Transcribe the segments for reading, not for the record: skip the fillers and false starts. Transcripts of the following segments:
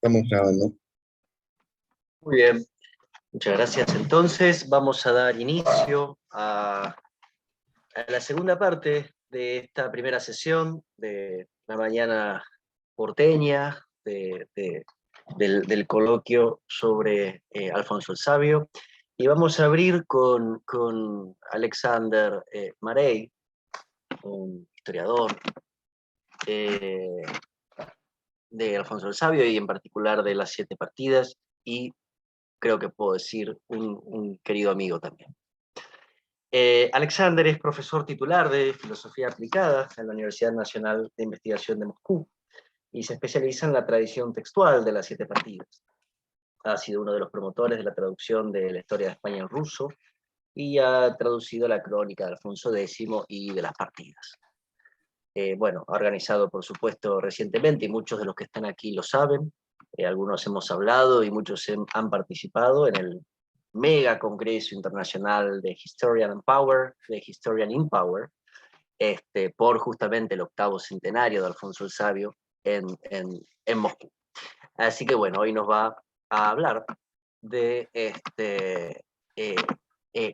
Estamos grabando. Muy bien, muchas gracias. Entonces vamos a dar inicio a la segunda parte de esta primera sesión de la mañana porteña, del coloquio sobre Alfonso el Sabio. Y vamos a abrir con Alexander Marey, un historiador de Alfonso el Sabio y en particular de las 7 partidas, y creo que puedo decir un querido amigo también. Alexander es profesor titular de Filosofía Aplicada en la Universidad Nacional de Investigación de Moscú y se especializa en la tradición textual de las 7 partidas. Ha sido uno de los promotores de la traducción de la historia de España en ruso y ha traducido la crónica de Alfonso X y de las partidas. Bueno, ha organizado, por supuesto, recientemente, y muchos de los que están aquí lo saben, algunos hemos hablado y muchos han participado en el mega congreso internacional de Historian and Power, de Historian in Power, por justamente el 8º centenario de Alfonso el Sabio en Moscú. Así que bueno, hoy nos va a hablar de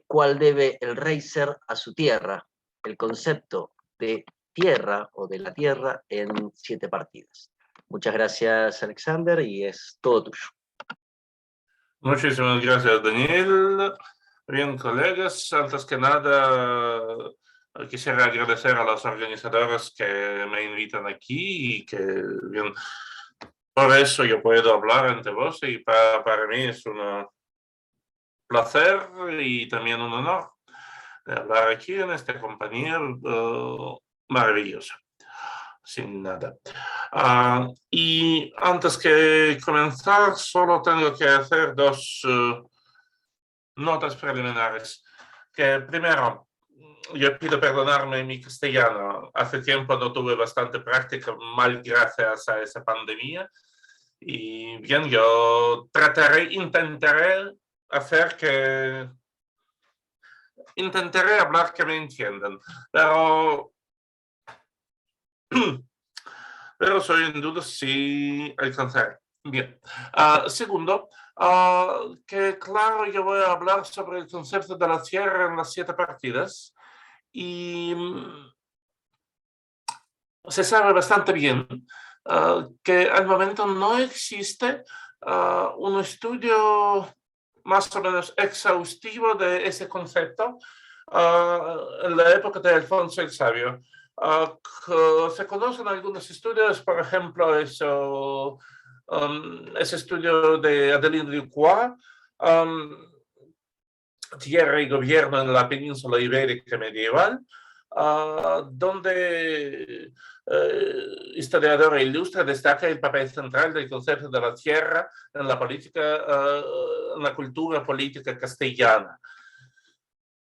cuál debe el rey ser a su tierra, el concepto de tierra o de la tierra en 7 partidas. Muchas gracias, Alexander, y es todo tuyo. Muchísimas gracias, Daniel. Bien, colegas, antes que nada quisiera agradecer a los organizadores que me invitan aquí y que bien, por eso yo puedo hablar ante vos y para mí es un placer y también un honor de hablar aquí en esta compañía maravillosa. Sin nada. Y antes que comenzar, solo tengo que hacer 2 notas preliminares. Que primero, yo pido perdonarme mi castellano. Hace tiempo no tuve bastante práctica, mal gracias a esa pandemia. Y bien, yo intentaré hablar que me entiendan. Pero soy en duda si alcanzaré. Bien. Segundo, que claro, yo voy a hablar sobre el concepto de la tierra en las 7 partidas y se sabe bastante bien que al momento no existe un estudio más o menos exhaustivo de ese concepto en la época de Alfonso el Sabio. Se conocen algunos estudios, por ejemplo, ese estudio de Adeline Ducois, Tierra y Gobierno en la Península Ibérica Medieval, donde historiador ilustre destaca el papel central del concepto de la tierra en la política, en la cultura política castellana.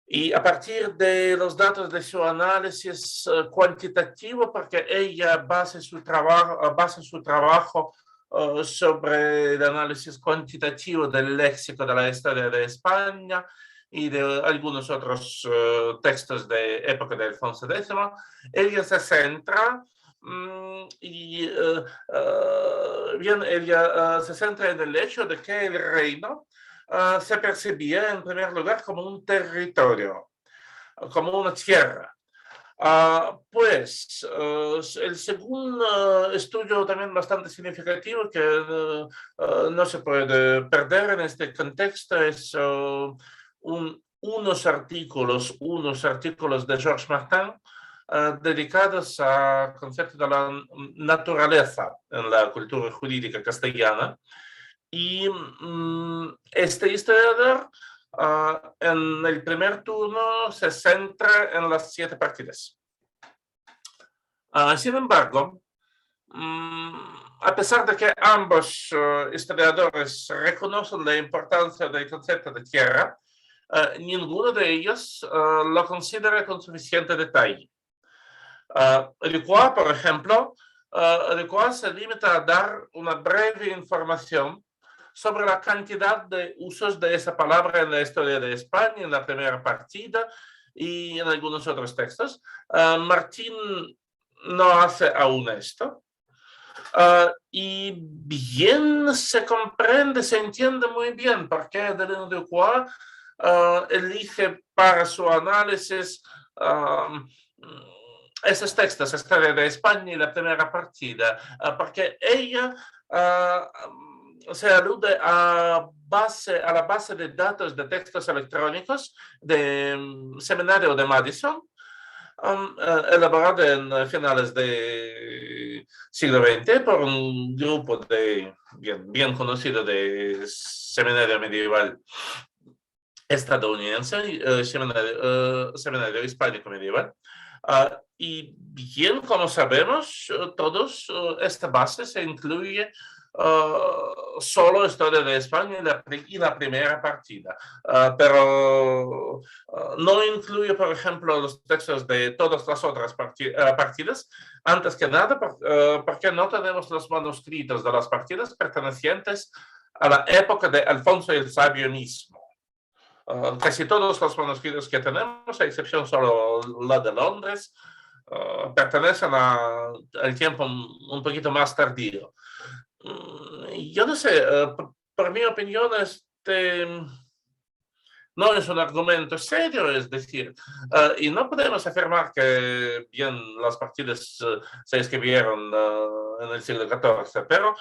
Y a partir de los datos de su análisis cuantitativo, porque ella basa su trabajo sobre el análisis cuantitativo del léxico de la historia de España y de algunos otros textos de época de Alfonso X, ella se centra se centra en el hecho de que el reino se percibía en primer lugar como un territorio, como una tierra. Pues el segundo estudio también bastante significativo que no se puede perder en este contexto es unos artículos de Georges Martin dedicados al concepto de la naturaleza en la cultura jurídica castellana. Y este historiador en el primer turno se centra en las 7 partidas. Sin embargo, a pesar de que ambos historiadores reconocen la importancia del concepto de tierra, ninguno de ellos lo considera con suficiente detalle. Ducois, por ejemplo, Ducois se limita a dar una breve información sobre la cantidad de usos de esa palabra en la historia de España, en la primera partida y en algunos otros textos. Martín no hace aún esto. Y bien se comprende, se entiende muy bien por qué Delisle de Croix elige para su análisis esos textos, Historia de España y la primera partida, porque ella se alude a la base de datos de textos electrónicos del Seminario de Madison, elaborado en finales del siglo XX por un grupo bien conocido de seminario medieval estadounidense, seminario hispánico medieval. Y bien, como sabemos todos, esta base se incluye solo Historia de España y la primera partida, pero no incluye, por ejemplo, los textos de todas las otras partidas, antes que nada porque no tenemos los manuscritos de las partidas pertenecientes a la época de Alfonso el Sabio mismo. Casi todos los manuscritos que tenemos, a excepción solo la de Londres, pertenecen al tiempo un poquito más tardío. Yo no sé, por mi opinión, no es un argumento serio, es decir, y no podemos afirmar que bien las partidas se escribieron en el siglo XIV, pero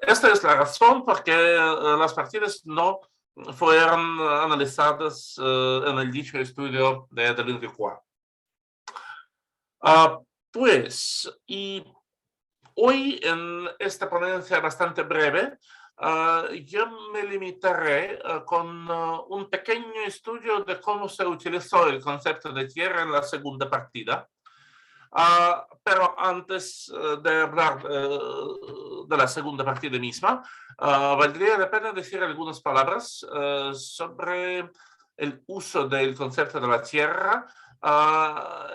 esta es la razón por qué las partidas no fueron analizadas en el dicho estudio de Delisle de Croix. Pues, y hoy en esta ponencia bastante breve, yo me limitaré con un pequeño estudio de cómo se utilizó el concepto de tierra en la segunda partida. Pero antes de hablar de la segunda partida misma, valdría la pena decir algunas palabras sobre el uso del concepto de la tierra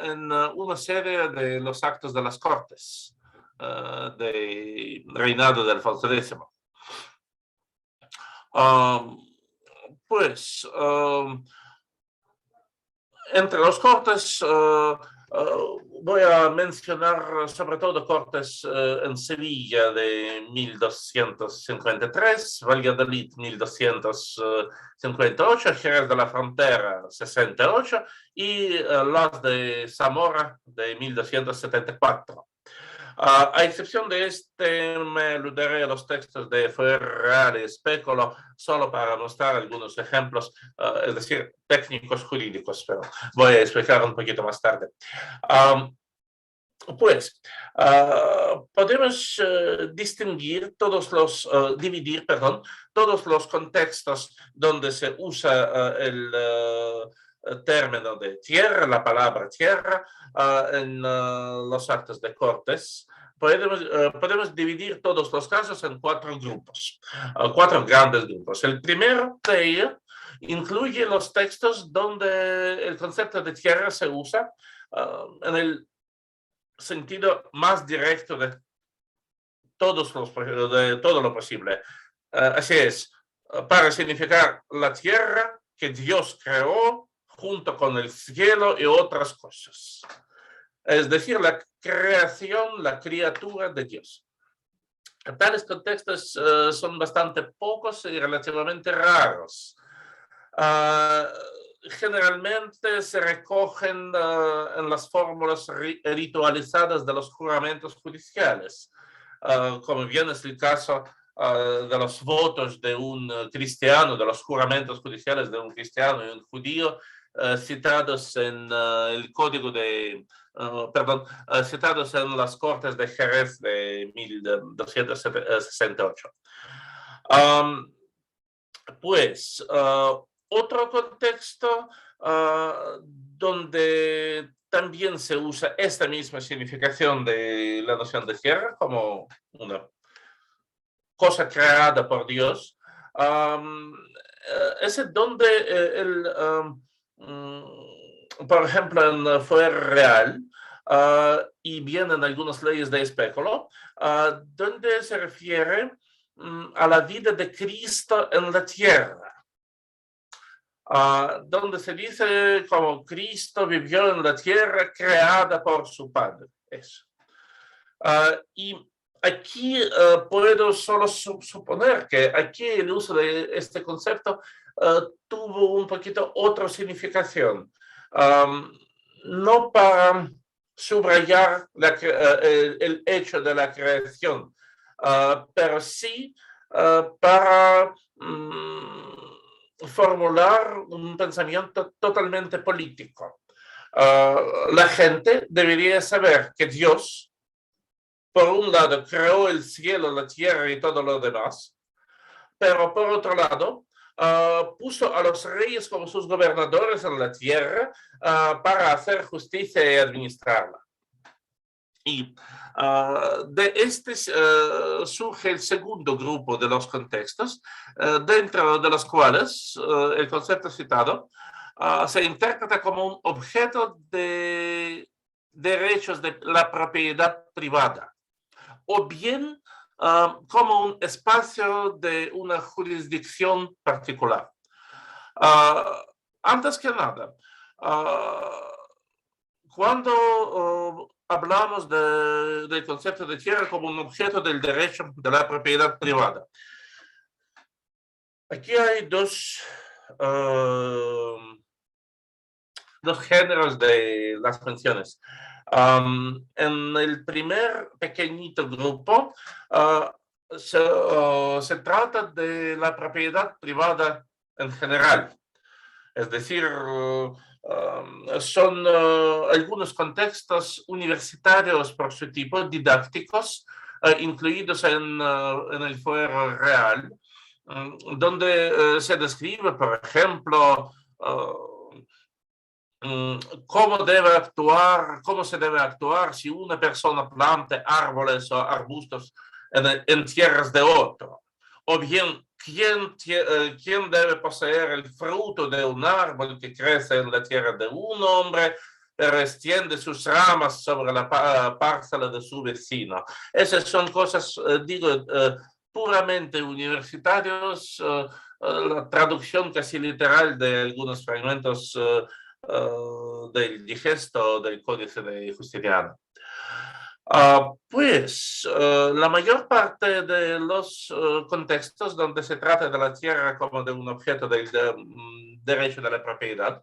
en una serie de los actos de las Cortes del reinado de Alfonso X. Pues, entre los Cortes voy a mencionar sobre todo Cortes en Sevilla de 1253, Valladolid 1258, Jerez de la Frontera 68 y las de Zamora de 1274. A excepción de me aludiré a los textos de Fuenreal y Spéculo solo para mostrar algunos ejemplos, es decir, técnicos jurídicos, pero voy a explicar un poquito más tarde. Pues, podemos dividir todos los contextos donde se usa el término de tierra, la palabra tierra, en los actos de Cortes. Podemos dividir todos los casos en cuatro grupos, cuatro grandes grupos. El primero de ellos incluye los textos donde el concepto de tierra se usa en el sentido más directo de todo lo posible. Así es, para significar la tierra que Dios creó junto con el cielo y otras cosas. Es decir, la creación, la criatura de Dios. Tales contextos son bastante pocos y relativamente raros. Generalmente se recogen en las fórmulas ritualizadas de los juramentos judiciales, como bien es el caso de los votos de un cristiano, de los juramentos judiciales de un cristiano y un judío, citados en el código citados en las Cortes de Jerez de 1268. Pues, otro contexto donde también se usa esta misma significación de la noción de tierra como una cosa creada por Dios, es donde por ejemplo, en Fuenreal y bien en algunas leyes de Spéculo, donde se refiere a la vida de Cristo en la tierra. Donde se dice como Cristo vivió en la tierra creada por su Padre. Eso. Y aquí puedo solo suponer que aquí el uso de este concepto tuvo un poquito otra significación. No para subrayar el hecho de la creación, pero sí para formular un pensamiento totalmente político. La gente debería saber que Dios, por un lado, creó el cielo, la tierra y todo lo demás, pero por otro lado, puso a los reyes como sus gobernadores en la tierra para hacer justicia y administrarla. Y de este surge el segundo grupo de los contextos, dentro de los cuales el concepto citado se interpreta como un objeto de derechos de la propiedad privada, o bien como un espacio de una jurisdicción particular. Antes que nada, cuando hablamos del concepto de tierra como un objeto del derecho de la propiedad privada, aquí hay dos géneros de las menciones. En el primer pequeñito grupo se trata de la propiedad privada en general. Es decir, son algunos contextos universitarios por su tipo, didácticos, incluidos en el fuero real, donde se describe, por ejemplo, cómo se debe actuar si una persona planta árboles o arbustos en tierras de otro, o bien quién debe poseer el fruto de un árbol que crece en la tierra de un hombre, pero extiende sus ramas sobre la parcela de su vecino. Esas son cosas, puramente universitarios, la traducción casi literal de algunos fragmentos del digesto del Códice de Justiniano. Pues la mayor parte de los contextos donde se trata de la tierra como de un objeto del derecho de la propiedad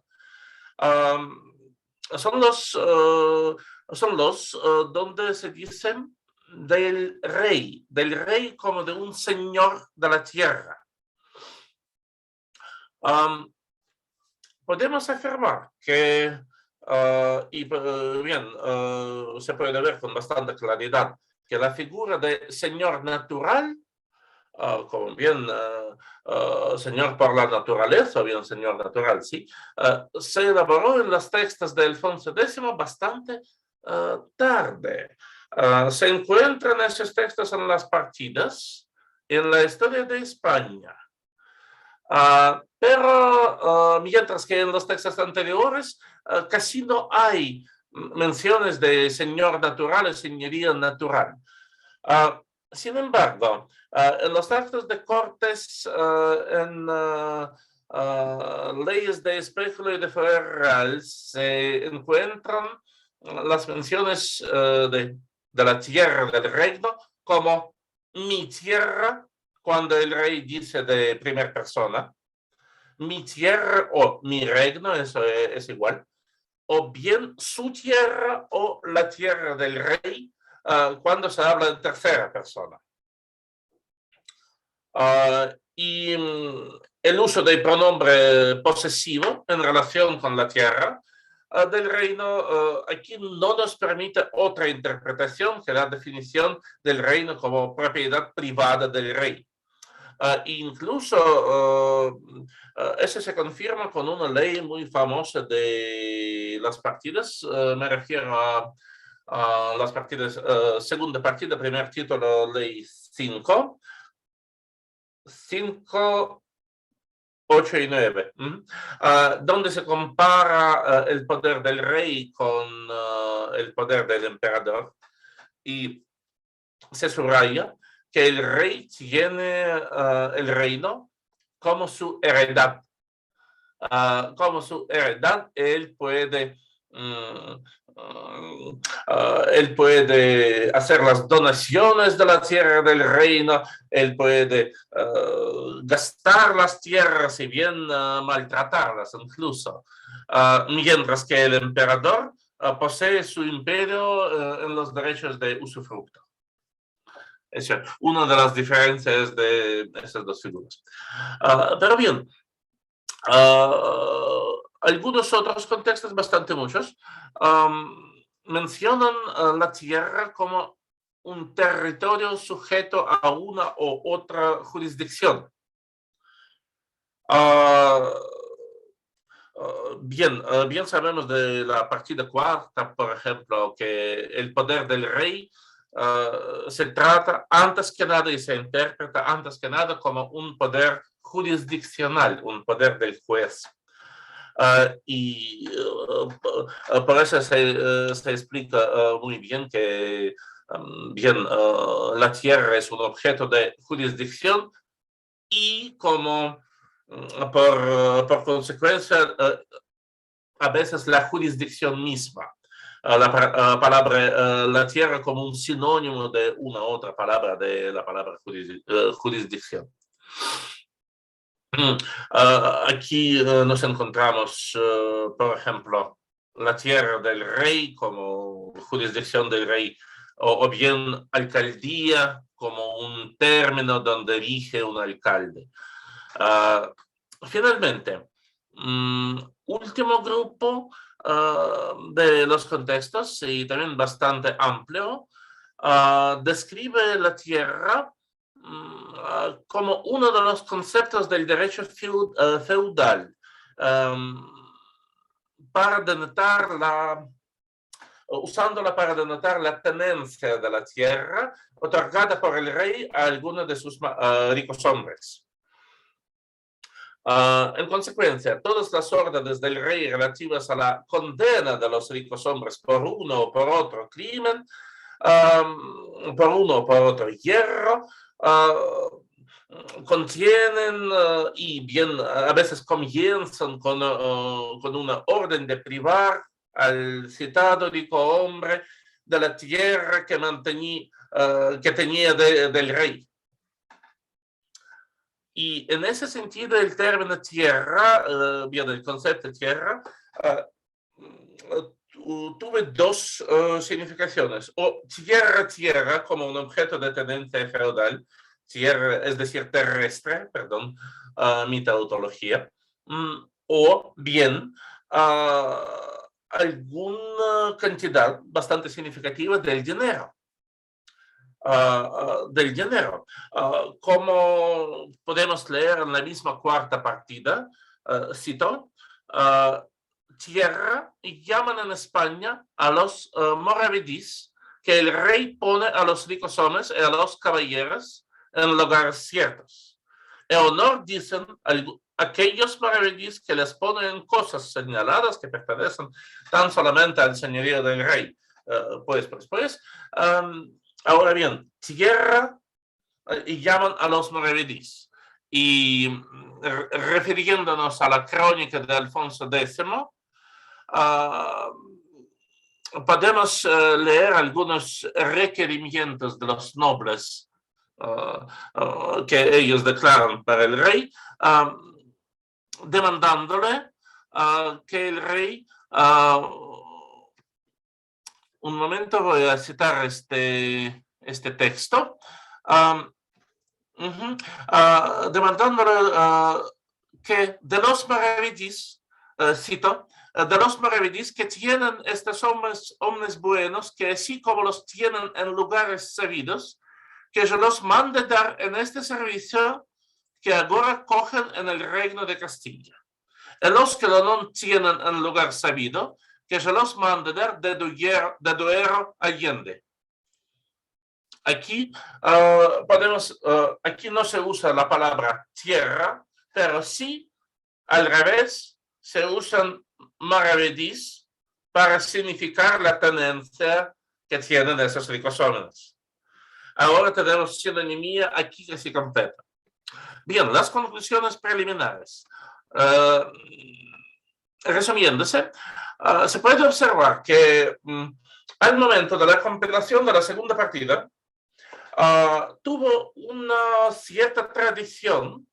son los donde se dicen del rey como de un señor de la tierra. Podemos afirmar que, se puede ver con bastante claridad, que la figura de señor natural, como bien señor por la naturaleza, o bien señor natural, sí, se elaboró en los textos de Alfonso X bastante tarde. Se encuentran esos textos en las partidas, en la historia de España. Pero mientras que en los textos anteriores casi no hay menciones de señor natural o señoría natural. Sin embargo, en los actos de Cortes, en leyes de espéculo y de fuero real, se encuentran las menciones de la tierra del reino como mi tierra, cuando el rey dice de primera persona, mi tierra o mi reino, eso es igual, o bien su tierra o la tierra del rey, cuando se habla en tercera persona. Y el uso del pronombre posesivo en relación con la tierra del reino, aquí no nos permite otra interpretación que la definición del reino como propiedad privada del rey. Incluso eso se confirma con una ley muy famosa de las partidas. Me refiero a las partidas, segunda partida, primer título, ley 5, 8 y 9, donde se compara el poder del rey con el poder del emperador, y se subraya que el rey tiene el reino como su heredad. Como su heredad, él puede Él puede hacer las donaciones de la tierra del reino, él puede gastar las tierras y bien maltratarlas incluso, mientras que el emperador posee su imperio en los derechos de usufructo. Es una de las diferencias de esas dos figuras. Pero bien, algunos otros contextos, bastante muchos, mencionan la tierra como un territorio sujeto a una u otra jurisdicción. Bien sabemos de la partida cuarta, por ejemplo, que el poder del rey se trata antes que nada y se interpreta antes que nada como un poder jurisdiccional, un poder del juez. Por eso se explica muy bien que la tierra es un objeto de jurisdicción y como por consecuencia a veces la jurisdicción misma. La palabra la tierra como un sinónimo de una otra palabra de la palabra jurisdicción. Aquí nos encontramos, por ejemplo, la tierra del rey como jurisdicción del rey, o bien alcaldía como un término donde rige un alcalde. Finalmente, último grupo de los contextos, y también bastante amplio, describe la tierra como uno de los conceptos del derecho feudal para denotar usándola para denotar la tenencia de la tierra otorgada por el rey a alguno de sus ricos hombres. En consecuencia, todas las órdenes del rey relativas a la condena de los ricos hombres por uno o por otro crimen, por uno o por otro hierro, contienen y bien a veces comienzan con una orden de privar al citado rico hombre de la tierra que tenía del rey. Y en ese sentido el término tierra, bien el concepto de tierra, tuve dos significaciones, o tierra como un objeto de tenencia feudal, tierra, es decir, terrestre, perdón, mi tautología, o bien alguna cantidad bastante significativa del dinero. Como podemos leer en la misma cuarta partida, cito, tierra y llaman en España a los moravedís que el rey pone a los ricos hombres y a los caballeros en lugares ciertos. En honor dicen aquellos moravedís que les ponen cosas señaladas que pertenecen tan solamente al señorío del rey. Ahora bien, tierra y llaman a los moravedís. Y refiriéndonos a la crónica de Alfonso X, podemos leer algunos requerimientos de los nobles que ellos declaran para el rey, demandándole que el rey, un momento voy a citar este texto, demandándole que de los maravedís, cito, de los maravedís que tienen estos hombres buenos, que así como los tienen en lugares sabidos, que yo los mande dar en este servicio que ahora cogen en el reino de Castilla. Y los que no tienen en lugar sabido, que yo los mande dar de Duero Allende. Aquí aquí no se usa la palabra tierra, pero sí al revés se usan maravedís para significar la tenencia que tienen esos ricos hombres. Ahora tenemos sinonimía aquí casi completa. Bien, las conclusiones preliminares. resumiéndose, se puede observar que al momento de la compilación de la segunda partida, tuvo una cierta tradición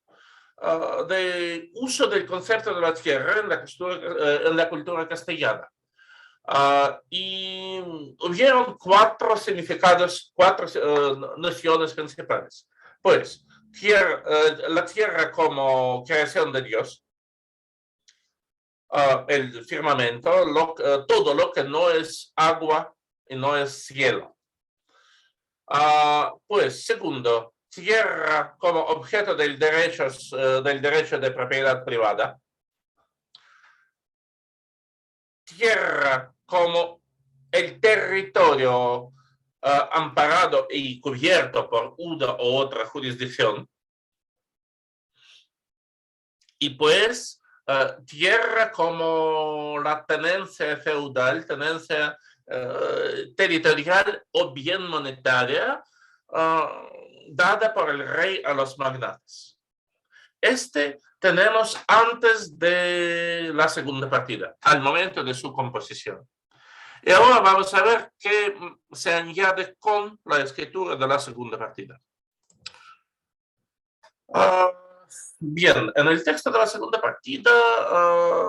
de uso del concepto de la tierra en la cultura castellana. Y hubieron cuatro significados, cuatro nociones principales. Pues, la tierra como creación de Dios, el firmamento, todo lo que no es agua y no es cielo. Pues, segundo, tierra como objeto del derecho de propiedad privada. Tierra como el territorio amparado y cubierto por una u otra jurisdicción. Y pues tierra como la tenencia feudal, tenencia territorial o bien monetaria dada por el rey a los magnates. Tenemos antes de la segunda partida, al momento de su composición. Y ahora vamos a ver qué se añade con la escritura de la segunda partida. Bien, en el texto de la segunda partida,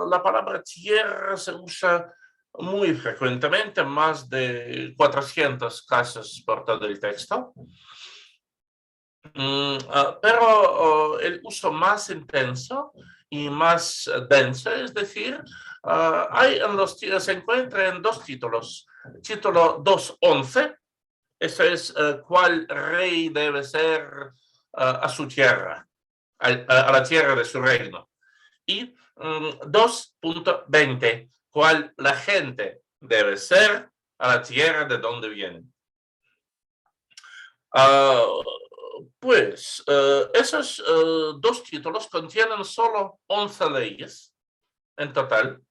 la palabra tierra se usa muy frecuentemente, más de 400 casos por todo el texto. Pero el uso más intenso y más denso, es decir, se encuentra en dos títulos. Título 2.11, eso es cuál rey debe ser a su tierra, a la tierra de su reino. Y 2.20, cuál la gente debe ser a la tierra de donde vienen. Pues esos dos títulos contienen solo 11 leyes en total,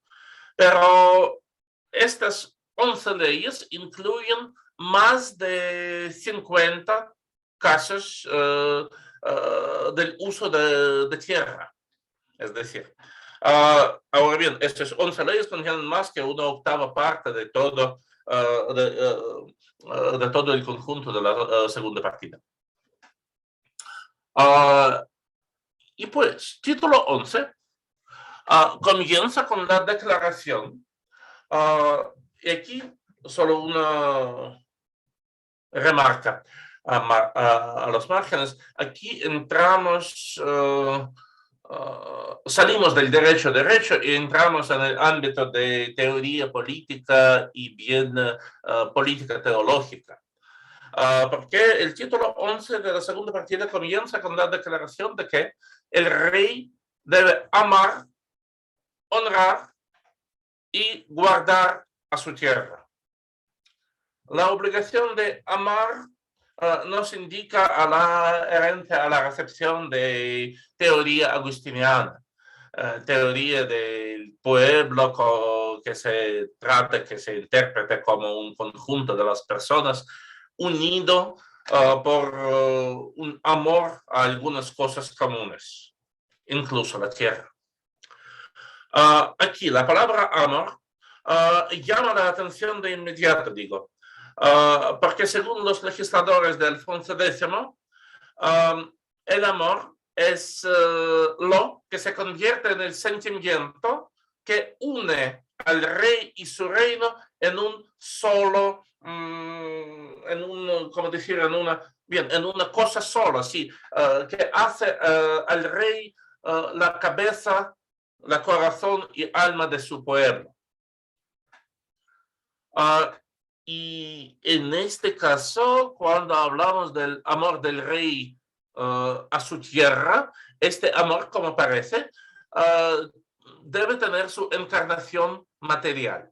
pero estas 11 leyes incluyen más de 50 casos del uso de tierra. Es decir, ahora bien, estas 11 leyes contienen más que una octava parte de todo, de todo el conjunto de la segunda partida. Y pues, título 11 comienza con la declaración. Y aquí solo una remarca a los márgenes. Aquí entramos, salimos del derecho y entramos en el ámbito de teoría política y bien política teológica. Porque el título 11 de la segunda partida comienza con la declaración de que el rey debe amar, honrar y guardar a su tierra. La obligación de amar nos indica a la recepción de teoría agustiniana, teoría del pueblo que se trata, que se interprete como un conjunto de las personas unido por un amor a algunas cosas comunes, incluso la tierra. Aquí la palabra amor llama la atención de inmediato, digo, porque según los legisladores de Alfonso X, el amor es lo que se convierte en el sentimiento que une al rey y su reino en un solo, en una cosa sola, sí, que hace al rey la cabeza, la corazón y alma de su pueblo. Y en este caso, cuando hablamos del amor del rey a su tierra, este amor, como parece, debe tener su encarnación material.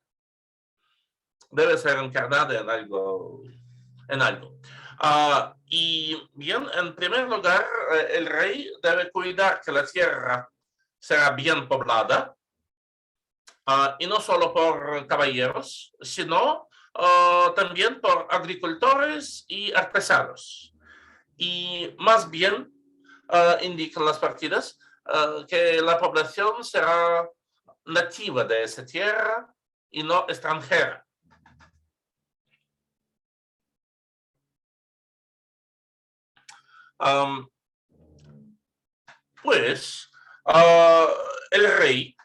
Debe ser encarnada en algo. Y bien, en primer lugar, el rey debe cuidar que la tierra sea bien poblada, y no solo por caballeros, sino también por agricultores y artesanos. Y más bien indican las partidas que la población será nativa de esa tierra y no extranjera. Pues el rey,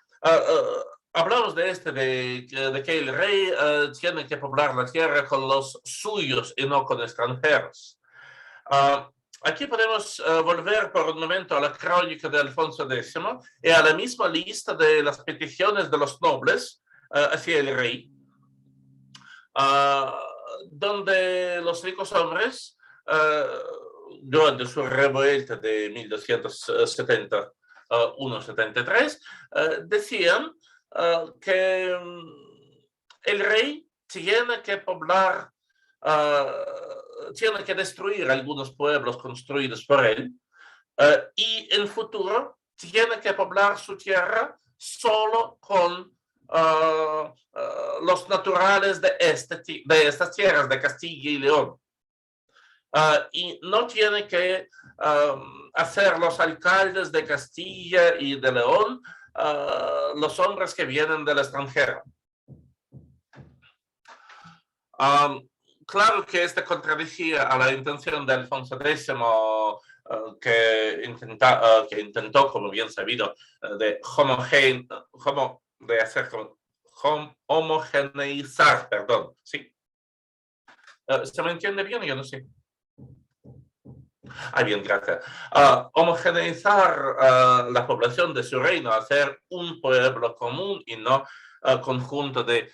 hablamos de que el rey tiene que poblar la tierra con los suyos y no con extranjeros. Aquí podemos volver por un momento a la crónica de Alfonso X y a la misma lista de las peticiones de los nobles hacia el rey, donde los ricos hombres, durante su revuelta de 1271-73, decían que el rey tiene que poblar, tiene que destruir algunos pueblos construidos por él y en futuro tiene que poblar su tierra solo con los naturales de estas tierras de Castilla y León. Y no tiene que hacer los alcaldes de Castilla y de León los hombres que vienen del extranjero. Claro que esto contradecía a la intención de Alfonso X, que intentó, como bien sabido, de homogeneizar, perdón, ¿sí? ¿Se me entiende bien? Yo no sé. Bien, gracias. Homogeneizar la población de su reino, hacer un pueblo común y no conjunto de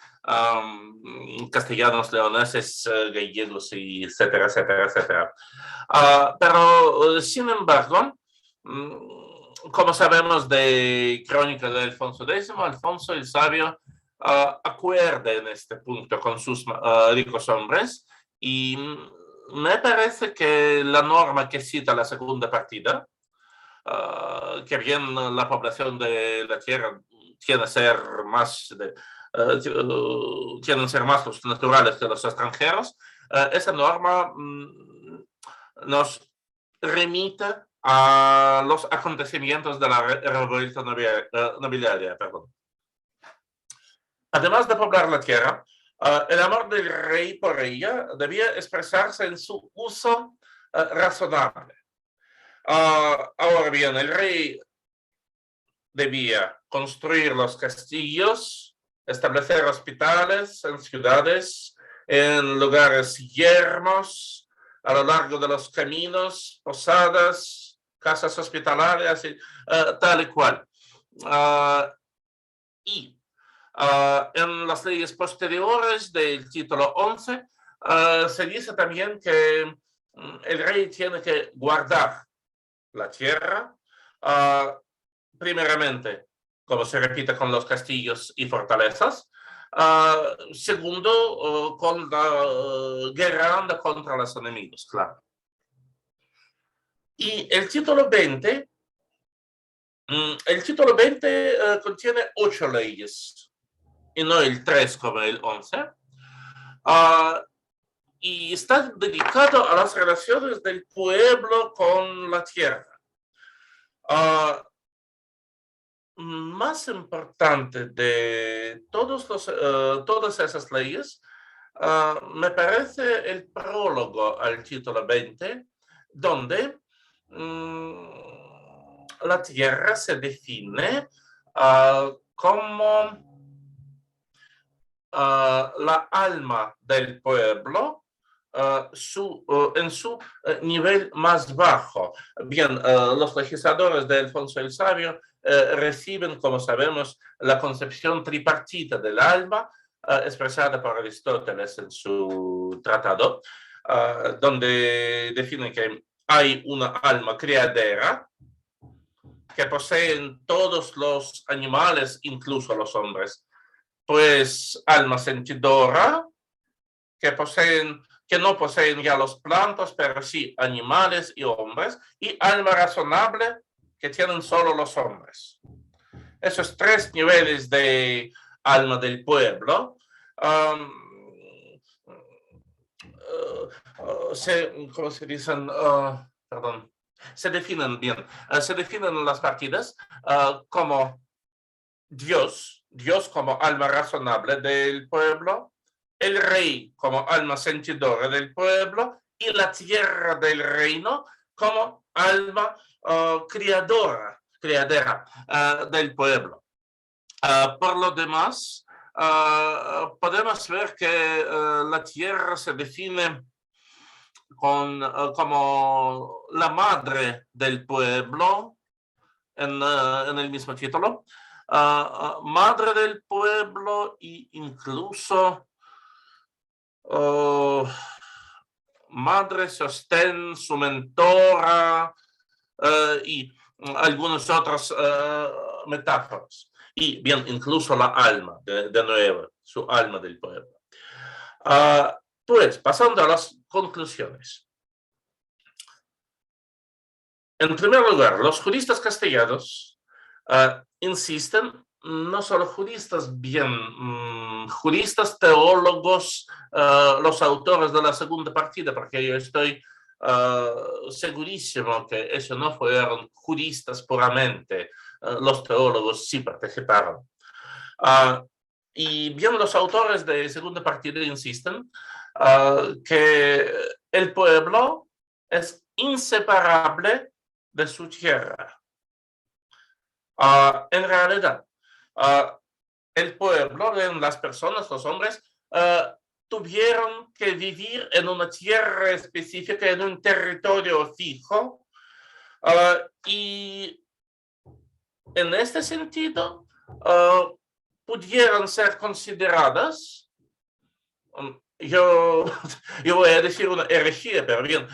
castellanos, leoneses, gallegos, y etcétera, etcétera, etcétera. Pero, sin embargo, como sabemos de crónica de Alfonso X, Alfonso el Sabio acuerda en este punto con sus ricos hombres y me parece que la norma que cita la segunda partida, que bien la población de la tierra tiene que ser más tienen que ser más los naturales que los extranjeros, esa norma nos remite a los acontecimientos de la revuelta nobiliaria. Perdón. Además de poblar la tierra, el amor del rey por ella debía expresarse en su uso razonable. Ahora bien, el rey debía construir los castillos, establecer hospitales en ciudades, en lugares yermos, a lo largo de los caminos, posadas, casas hospitalarias, tal y cual. En las leyes posteriores del título 11 se dice también que el rey tiene que guardar la tierra, primeramente, como se repite con los castillos y fortalezas, segundo, con la guerra contra los enemigos, claro. Y el título 20 contiene 8 leyes y no el 3 como el 11, y está dedicado a las relaciones del pueblo con la tierra. Más importante de todas esas leyes, me parece el prólogo al título 20, donde la tierra se define como la alma del pueblo en su nivel más bajo. Bien, los legisladores de Alfonso el Sabio reciben, como sabemos, la concepción tripartita del alma, expresada por Aristóteles en su tratado, donde define que hay una alma criadera que poseen todos los animales, incluso los hombres, pues alma sentidora, que no poseen ya los plantas, pero sí animales y hombres, y alma razonable, que tienen solo los hombres. Esos 3 niveles de alma del pueblo ¿cómo se dicen? Perdón. Se definen bien. Se definen las partidas como Dios, Dios como alma razonable del pueblo, el rey como alma sentidora del pueblo y la tierra del reino como alma criadora del pueblo. Por lo demás, podemos ver que la tierra se define como la madre del pueblo en el mismo título. Madre del pueblo e incluso madre, sostén, su mentora y algunas otras metáforas. Y bien, incluso la alma, de nuevo, su alma del pueblo. Pues, pasando a las conclusiones. En primer lugar, los juristas castellanos insisten, no solo juristas, juristas, teólogos, los autores de la segunda partida, porque yo estoy segurísimo que eso no fueron juristas puramente, los teólogos sí participaron. Y bien, los autores de segunda partida insisten que el pueblo es inseparable de su tierra. En realidad, el pueblo, las personas, los hombres, tuvieron que vivir en una tierra específica, en un territorio fijo, y en este sentido pudieron ser consideradas, yo voy a decir una herejía, pero bien,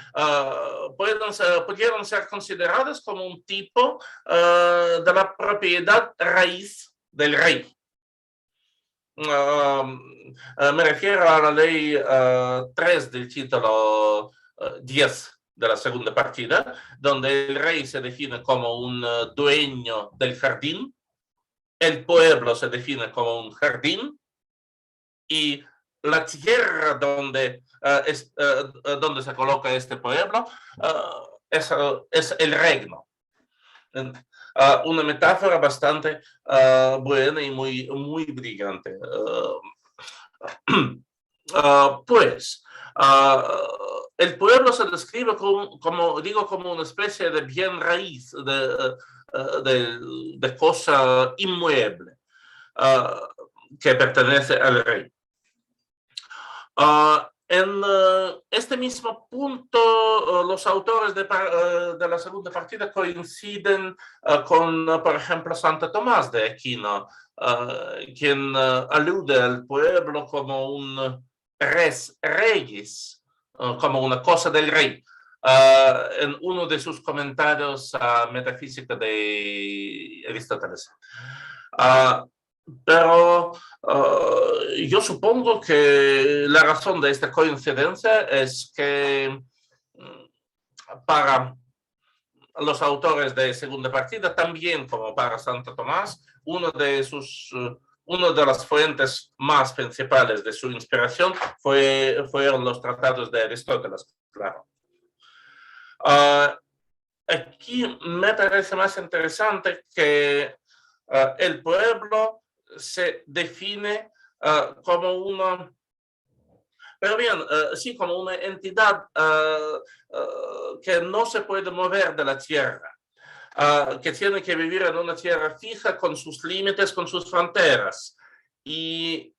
pudieron ser consideradas como un tipo de la propiedad raíz del rey. Me refiero a la ley 3 del título 10 de la segunda partida, donde el rey se define como un dueño del jardín, el pueblo se define como un jardín y la tierra donde se coloca este pueblo es el reino. Una metáfora bastante buena y muy brillante. Pues, el pueblo se describe como una especie de bien raíz, de cosa inmueble que pertenece al rey. En este mismo punto, los autores de la segunda partida coinciden con, por ejemplo, Santo Tomás de Aquino, quien alude al pueblo como un res regis, como una cosa del rey, en uno de sus comentarios a Metafísica de Aristóteles. Pero yo supongo que la razón de esta coincidencia es que para los autores de segunda partida, también como para Santo Tomás, una de las fuentes más principales de su inspiración fueron los tratados de Aristóteles, claro. Aquí me parece más interesante que el pueblo se define como una, pero bien, sí, como una entidad que no se puede mover de la tierra, que tiene que vivir en una tierra fija con sus límites, con sus fronteras. Y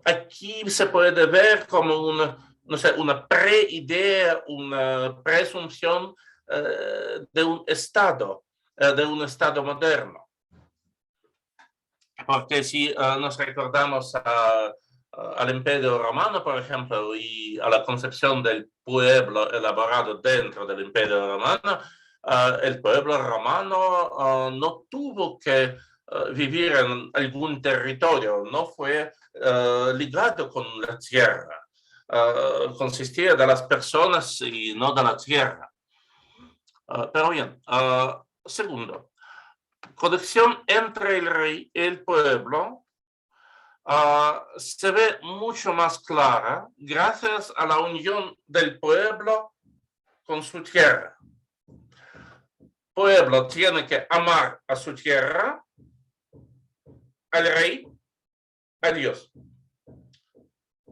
aquí se puede ver como una preidea, una presunción de un estado moderno. Porque si nos recordamos al Imperio Romano, por ejemplo, y a la concepción del pueblo elaborado dentro del Imperio Romano, el pueblo romano no tuvo que vivir en algún territorio, no fue ligado con la tierra, consistía de las personas y no de la tierra. Pero bien, segundo, conexión entre el rey y el pueblo se ve mucho más clara gracias a la unión del pueblo con su tierra. El pueblo tiene que amar a su tierra al rey, a Dios.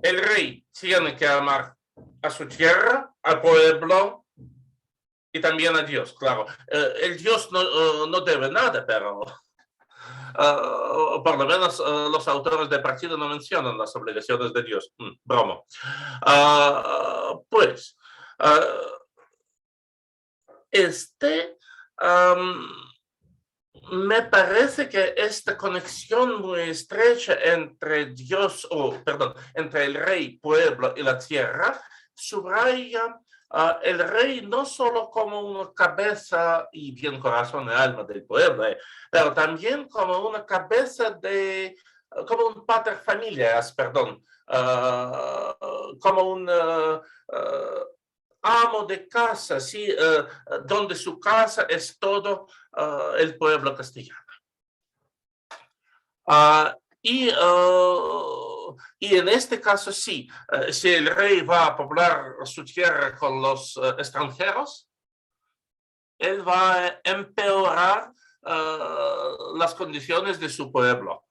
El rey tiene que amar a su tierra, al pueblo y también a Dios, claro. El Dios no debe nada, pero por lo menos los autores del partido no mencionan las obligaciones de Dios. Broma. Pues, me parece que esta conexión muy estrecha entre Dios, entre el rey, pueblo y la tierra, subraya el rey no solo como una cabeza y bien corazón y alma del pueblo, pero también como una cabeza como un pater familias, como un amo de casa, ¿sí? Donde su casa es todo el pueblo castellano. Y en este caso sí, si el rey va a poblar su tierra con los extranjeros, él va a empeorar las condiciones de su pueblo.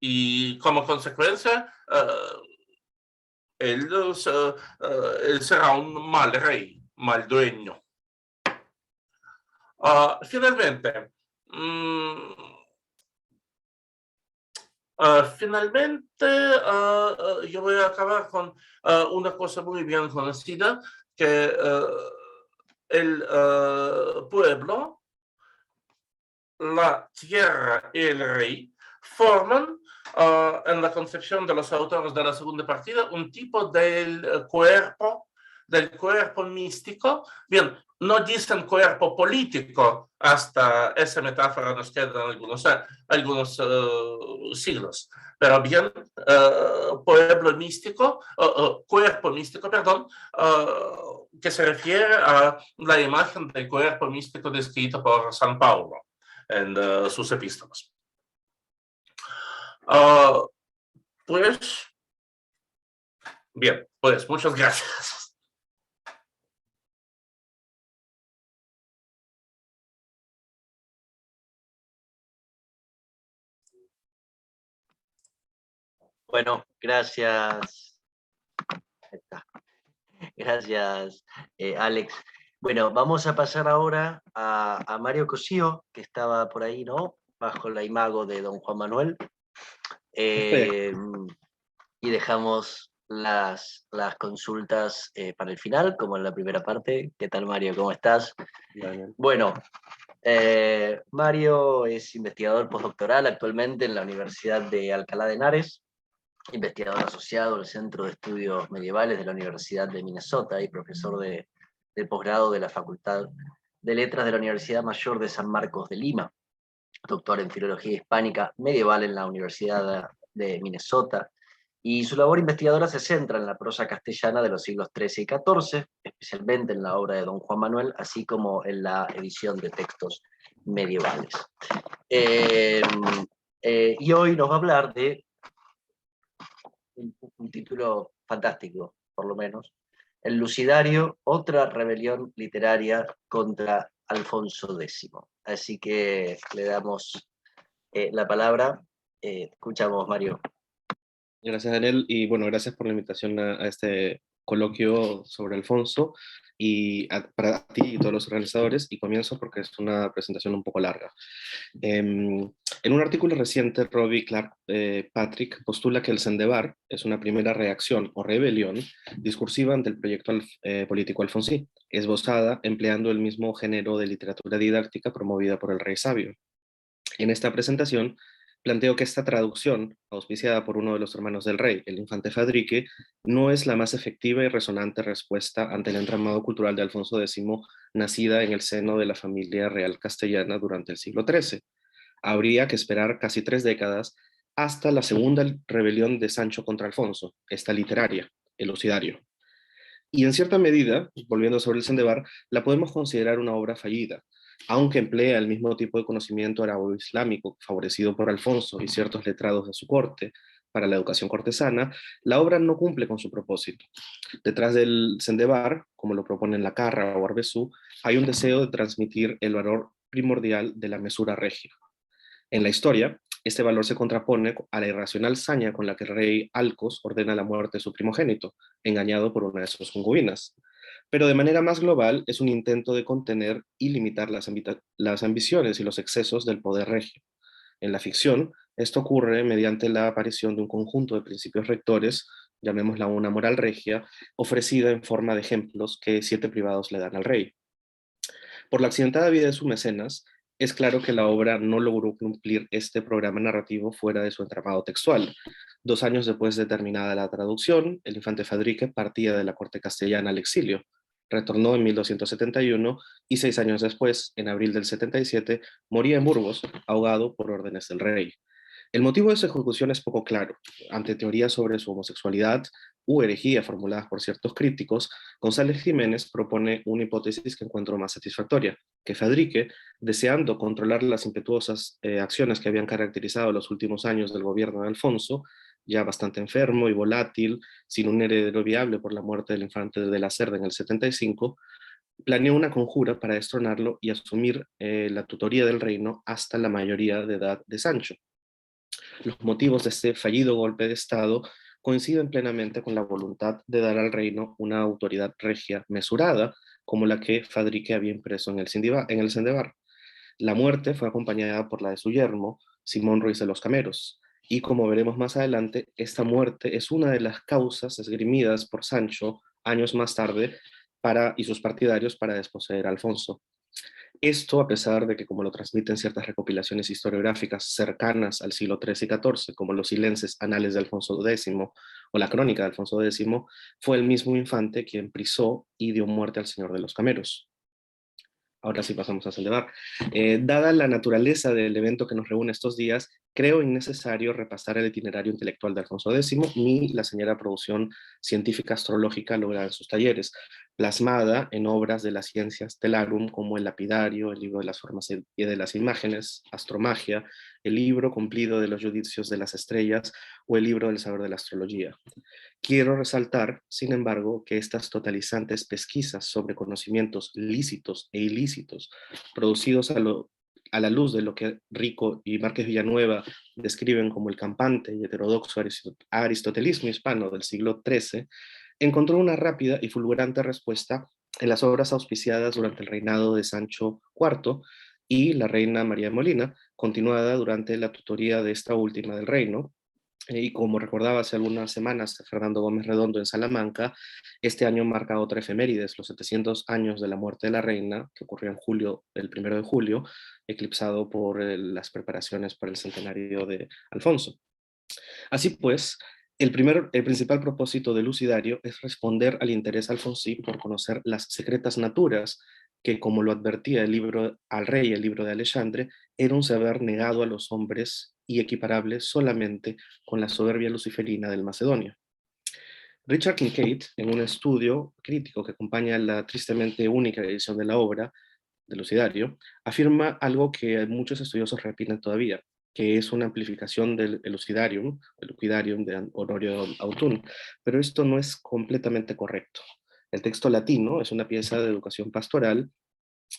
Y como consecuencia, él será un mal rey, mal dueño. Finalmente, yo voy a acabar con una cosa muy bien conocida, que el pueblo, la tierra y el rey forman en la concepción de los autores de la segunda partida un tipo del cuerpo místico. Bien, no dicen cuerpo político, hasta esa metáfora nos quedan algunos siglos, pero bien, cuerpo místico, perdón, que se refiere a la imagen del cuerpo místico descrito por San Pablo en sus epístolas. Pues, bien, pues muchas gracias. Bueno, gracias. Gracias, Alex. Bueno, vamos a pasar ahora a Mario Cosío, que estaba por ahí, ¿no? Bajo la imago de don Juan Manuel. Y dejamos las consultas para el final, como en la primera parte. ¿Qué tal, Mario? ¿Cómo estás? Bien. Bueno, Mario es investigador postdoctoral actualmente en la Universidad de Alcalá de Henares, investigador asociado al Centro de Estudios Medievales de la Universidad de Minnesota y profesor de posgrado de la Facultad de Letras de la Universidad Mayor de San Marcos de Lima, doctor en Filología Hispánica Medieval en la Universidad de Minnesota, y su labor investigadora se centra en la prosa castellana de los siglos XIII y XIV, especialmente en la obra de don Juan Manuel, así como en la edición de textos medievales. Y hoy nos va a hablar de un título fantástico, por lo menos, El Lucidario, otra rebelión literaria contra Alfonso X. Así que le damos la palabra. Escuchamos, Mario. Gracias, Daniel, y bueno, gracias por la invitación a este coloquio sobre Alfonso, y para ti y todos los organizadores, y comienzo porque es una presentación un poco larga. En un artículo reciente, Robbie Clark Patrick postula que el Sendebar es una primera reacción o rebelión discursiva ante el proyecto político alfonsí, esbozada empleando el mismo género de literatura didáctica promovida por el rey sabio. En esta presentación, planteo que esta traducción, auspiciada por uno de los hermanos del rey, el infante Fadrique, no es la más efectiva y resonante respuesta ante el entramado cultural de Alfonso X, nacida en el seno de la familia real castellana durante el siglo XIII. Habría que esperar casi 3 décadas hasta la segunda rebelión de Sancho contra Alfonso, esta literaria, el Lucidario. Y en cierta medida, volviendo sobre el Sendebar, la podemos considerar una obra fallida, aunque emplea el mismo tipo de conocimiento árabe-islámico favorecido por Alfonso y ciertos letrados de su corte para la educación cortesana. La obra no cumple con su propósito. Detrás del Sendebar, como lo proponen Lacarra o Arbesú, hay un deseo de transmitir el valor primordial de la mesura regia. En la historia, Este valor se contrapone a la irracional saña con la que el rey Alcos ordena la muerte de su primogénito, engañado por una de sus concubinas. Pero de manera más global es un intento de contener y limitar las ambiciones y los excesos del poder regio. En la ficción, esto ocurre mediante la aparición de un conjunto de principios rectores, llamémosla una moral regia, ofrecida en forma de ejemplos que 7 privados le dan al rey. Por la accidentada vida de su mecenas, es claro que la obra no logró cumplir este programa narrativo fuera de su entramado textual. 2 años después de terminada la traducción, el infante Fadrique partía de la corte castellana al exilio. Retornó en 1271 y 6 años después, en abril del 77, moría en Burgos, ahogado por órdenes del rey. El motivo de su ejecución es poco claro. Ante teorías sobre su homosexualidad u herejía formuladas por ciertos críticos, González Jiménez propone una hipótesis que encuentro más satisfactoria, que Fadrique, deseando controlar las impetuosas acciones que habían caracterizado los últimos años del gobierno de Alfonso, ya bastante enfermo y volátil, sin un heredero viable por la muerte del infante de la Cerda en el 75, planeó una conjura para destronarlo y asumir la tutoría del reino hasta la mayoría de edad de Sancho. Los motivos de este fallido golpe de Estado coinciden plenamente con la voluntad de dar al reino una autoridad regia mesurada, como la que Fadrique había impreso en el Cendebar. La muerte fue acompañada por la de su yerno, Simón Ruiz de los Cameros, y como veremos más adelante, esta muerte es una de las causas esgrimidas por Sancho años más tarde y sus partidarios para desposeer a Alfonso. Esto a pesar de que, como lo transmiten ciertas recopilaciones historiográficas cercanas al siglo XIII y XIV, como los silences Anales de Alfonso X o la Crónica de Alfonso X, fue el mismo infante quien prisó y dio muerte al Señor de los Cameros. Ahora sí pasamos a celebrar. Dada la naturaleza del evento que nos reúne estos días, creo innecesario repasar el itinerario intelectual de Alfonso X ni la señalada producción científica astrológica lograda en sus talleres, plasmada en obras de las ciencias stellarum como el lapidario, el libro de las formas y de las imágenes, astromagia, el libro cumplido de los judicios de las estrellas o el libro del saber de la astrología. Quiero resaltar, sin embargo, que estas totalizantes pesquisas sobre conocimientos lícitos e ilícitos, producidos a la luz de lo que Rico y Márquez Villanueva describen como el campante y heterodoxo aristotelismo hispano del siglo XIII, encontró una rápida y fulgurante respuesta en las obras auspiciadas durante el reinado de Sancho IV y la reina María de Molina, continuada durante la tutoría de esta última del reino. Y como recordaba hace algunas semanas Fernando Gómez Redondo en Salamanca, este año marca otra efemérides, los 700 años de la muerte de la reina, que ocurrió en julio, el 1 de julio, eclipsado por las preparaciones para el centenario de Alfonso. Así pues, el principal propósito de Lucidario es responder al interés alfonsí por conocer las secretas naturas que, como lo advertía el libro al rey, el libro de Alexandre, era un saber negado a los hombres y equiparable solamente con la soberbia luciferina del Macedonio. Richard Kincaid, en un estudio crítico que acompaña la tristemente única edición de la obra de Lucidario, afirma algo que muchos estudiosos repiten todavía, que es una amplificación del Lucidarium, el Lucidarium de Honorio Autun, pero esto no es completamente correcto. El texto latino es una pieza de educación pastoral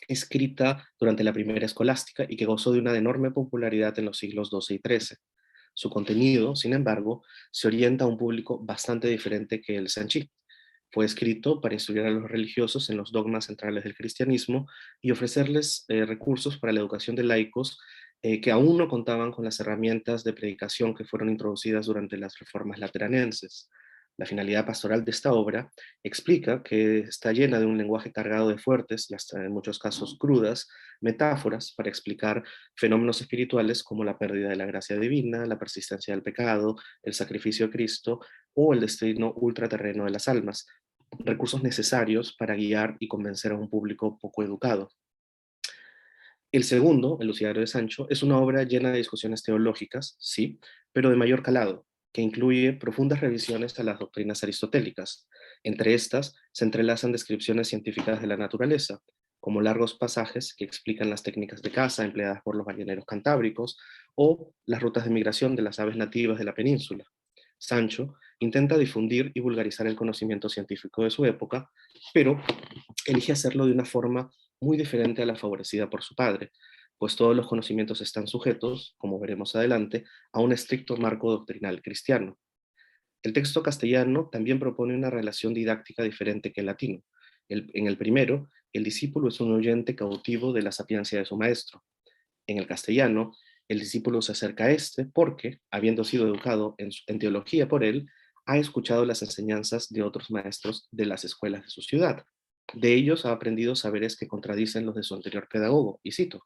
escrita durante la primera escolástica y que gozó de una enorme popularidad en los siglos XII y XIII. Su contenido, sin embargo, se orienta a un público bastante diferente que el Sanchí. Fue escrito para instruir a los religiosos en los dogmas centrales del cristianismo y ofrecerles recursos para la educación de laicos que aún no contaban con las herramientas de predicación que fueron introducidas durante las reformas lateranenses. La finalidad pastoral de esta obra explica que está llena de un lenguaje cargado de fuertes y hasta en muchos casos crudas metáforas para explicar fenómenos espirituales como la pérdida de la gracia divina, la persistencia del pecado, el sacrificio de Cristo o el destino ultraterreno de las almas, recursos necesarios para guiar y convencer a un público poco educado. El segundo, El Lucidario de Sancho, es una obra llena de discusiones teológicas, sí, pero de mayor calado, que incluye profundas revisiones a las doctrinas aristotélicas. Entre estas se entrelazan descripciones científicas de la naturaleza, como largos pasajes que explican las técnicas de caza empleadas por los balleneros cantábricos o las rutas de migración de las aves nativas de la península. Sancho intenta difundir y vulgarizar el conocimiento científico de su época, pero elige hacerlo de una forma muy diferente a la favorecida por su padre. pues todos los conocimientos están sujetos, como veremos adelante, a un estricto marco doctrinal cristiano. El texto castellano también propone una relación didáctica diferente que el latino. En el primero, el discípulo es un oyente cautivo de la sapiencia de su maestro. En el castellano, el discípulo se acerca a este porque, habiendo sido educado en teología por él, ha escuchado las enseñanzas de otros maestros de las escuelas de su ciudad. De ellos ha aprendido saberes que contradicen los de su anterior pedagogo, y cito: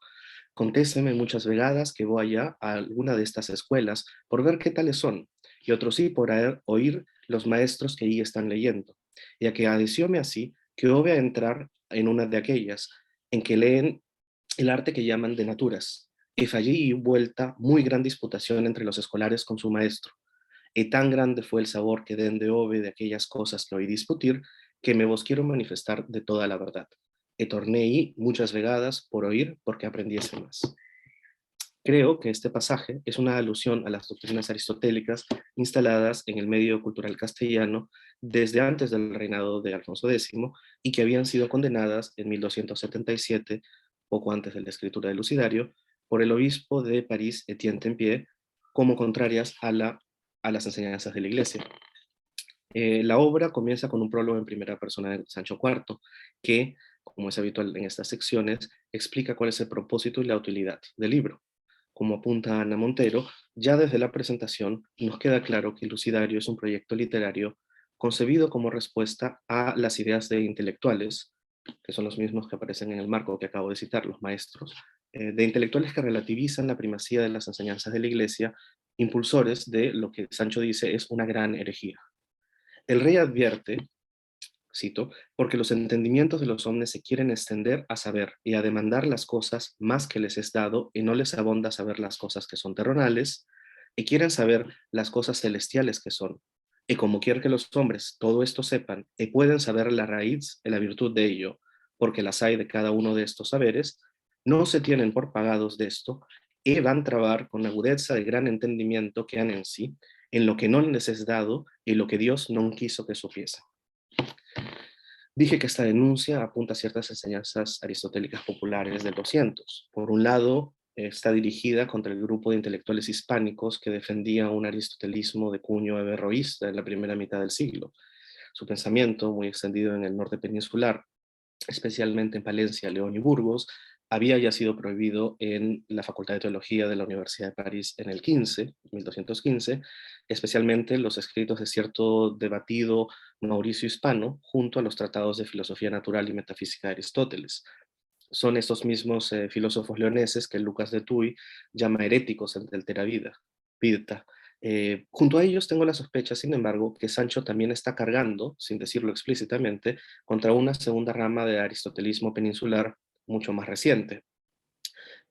«Contéceme muchas vegadas que voy allá a alguna de estas escuelas por ver qué tales son, y otros sí por oír los maestros que allí están leyendo, y a que adecióme así que voy a entrar en una de aquellas, en que leen el arte que llaman de naturas, y fallí vuelta muy gran disputación entre los escolares con su maestro, y tan grande fue el sabor que den de ove de aquellas cosas que oí discutir, que me vos quiero manifestar de toda la verdad. E torné y muchas vegadas por oír, porque aprendiese más». Creo que este pasaje es una alusión a las doctrinas aristotélicas instaladas en el medio cultural castellano desde antes del reinado de Alfonso X y que habían sido condenadas en 1277, poco antes de la escritura del Lucidario, por el obispo de París, Etienne Tempier, como contrarias a las enseñanzas de la Iglesia. La obra comienza con un prólogo en primera persona de Sancho IV, que, como es habitual en estas secciones, explica cuál es el propósito y la utilidad del libro. Como apunta Ana Montero, ya desde la presentación nos queda claro que el Lucidario es un proyecto literario concebido como respuesta a las ideas de intelectuales, que son los mismos que aparecen en el marco que acabo de citar, los maestros, de intelectuales que relativizan la primacía de las enseñanzas de la Iglesia, impulsores de lo que Sancho dice es una gran herejía. El rey advierte, cito: «porque los entendimientos de los hombres se quieren extender a saber y a demandar las cosas más que les es dado, y no les abonda saber las cosas que son terrenales, y quieren saber las cosas celestiales que son. Y como quiere que los hombres todo esto sepan, y pueden saber la raíz y la virtud de ello, porque las hay de cada uno de estos saberes, no se tienen por pagados de esto, y van trabar con agudeza de gran entendimiento que han en sí, en lo que no les es dado, y lo que Dios no quiso que supiesen». Dije que esta denuncia apunta a ciertas enseñanzas aristotélicas populares del 200. Por un lado, está dirigida contra el grupo de intelectuales hispánicos que defendía un aristotelismo de cuño averroísta en la primera mitad del siglo. Su pensamiento, muy extendido en el norte peninsular, especialmente en Palencia, León y Burgos, había ya sido prohibido en la Facultad de Teología de la Universidad de París en el 1215, especialmente los escritos de cierto debatido Mauricio Hispano, junto a los tratados de filosofía natural y metafísica de Aristóteles. Son estos mismos filósofos leoneses que Lucas de Tuy llama heréticos del Theravada. Junto a ellos tengo la sospecha, sin embargo, que Sancho también está cargando, sin decirlo explícitamente, contra una segunda rama de aristotelismo peninsular mucho más reciente.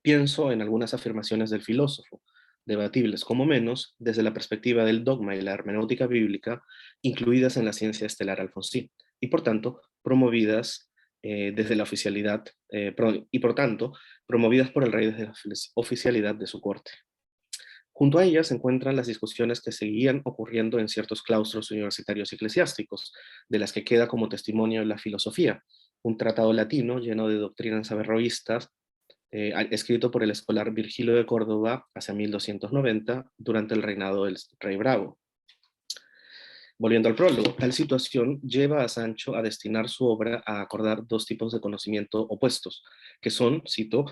Pienso en algunas afirmaciones del filósofo, debatibles como menos desde la perspectiva del dogma y la hermenéutica bíblica, incluidas en la ciencia estelar alfonsí, y por tanto promovidas desde la oficialidad, y por tanto promovidas por el rey desde la oficialidad de su corte. Junto a ellas se encuentran las discusiones que seguían ocurriendo en ciertos claustros universitarios y eclesiásticos, de las que queda como testimonio la filosofía, un tratado latino lleno de doctrinas averroístas, escrito por el escolar Virgilio de Córdoba hacia 1290, durante el reinado del rey Bravo. Volviendo al prólogo, tal situación lleva a Sancho a destinar su obra a acordar dos tipos de conocimiento opuestos, que son, cito,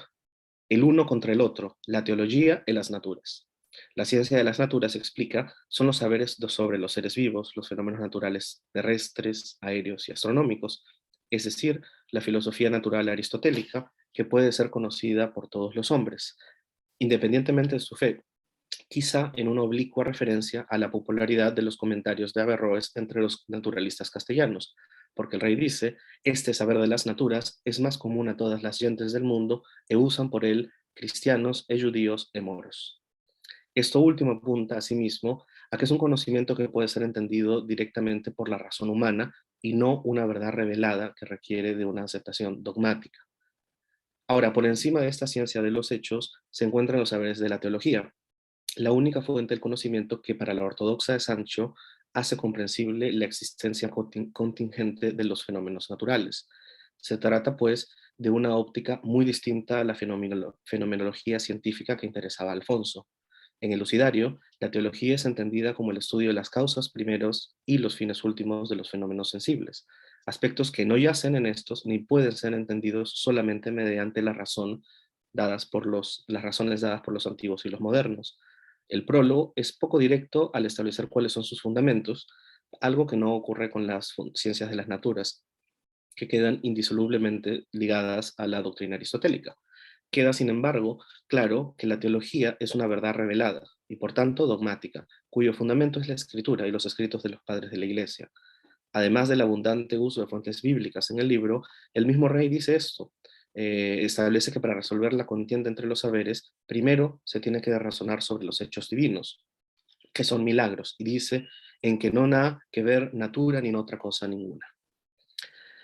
el uno contra el otro, la teología y las naturas. La ciencia de las naturas, explica, son los saberes sobre los seres vivos, los fenómenos naturales terrestres, aéreos y astronómicos, es decir, la filosofía natural aristotélica, que puede ser conocida por todos los hombres, independientemente de su fe, quizá en una oblicua referencia a la popularidad de los comentarios de Averroes entre los naturalistas castellanos, porque el rey dice: «Este saber de las naturas es más común a todas las gentes del mundo, e usan por él cristianos, judíos y moros». Esto último apunta asimismo a que es un conocimiento que puede ser entendido directamente por la razón humana y no una verdad revelada que requiere de una aceptación dogmática. Ahora, por encima de esta ciencia de los hechos se encuentran los saberes de la teología, la única fuente del conocimiento que para la ortodoxa de Sancho hace comprensible la existencia contingente de los fenómenos naturales. Se trata, pues, de una óptica muy distinta a la fenomenología científica que interesaba a Alfonso. En el Lucidario, la teología es entendida como el estudio de las causas primeros y los fines últimos de los fenómenos sensibles, aspectos que no yacen en estos ni pueden ser entendidos solamente mediante la razón las razones dadas por los antiguos y los modernos. El prólogo es poco directo al establecer cuáles son sus fundamentos, algo que no ocurre con las ciencias de las naturas, que quedan indisolublemente ligadas a la doctrina aristotélica. Queda, sin embargo, claro que la teología es una verdad revelada y, por tanto, dogmática, cuyo fundamento es la escritura y los escritos de los padres de la Iglesia. Además del abundante uso de fuentes bíblicas en el libro, el mismo rey dice esto. Establece que para resolver la contienda entre los saberes, primero se tiene que razonar sobre los hechos divinos, que son milagros, y dice en que no nada que ver natura ni en otra cosa ninguna.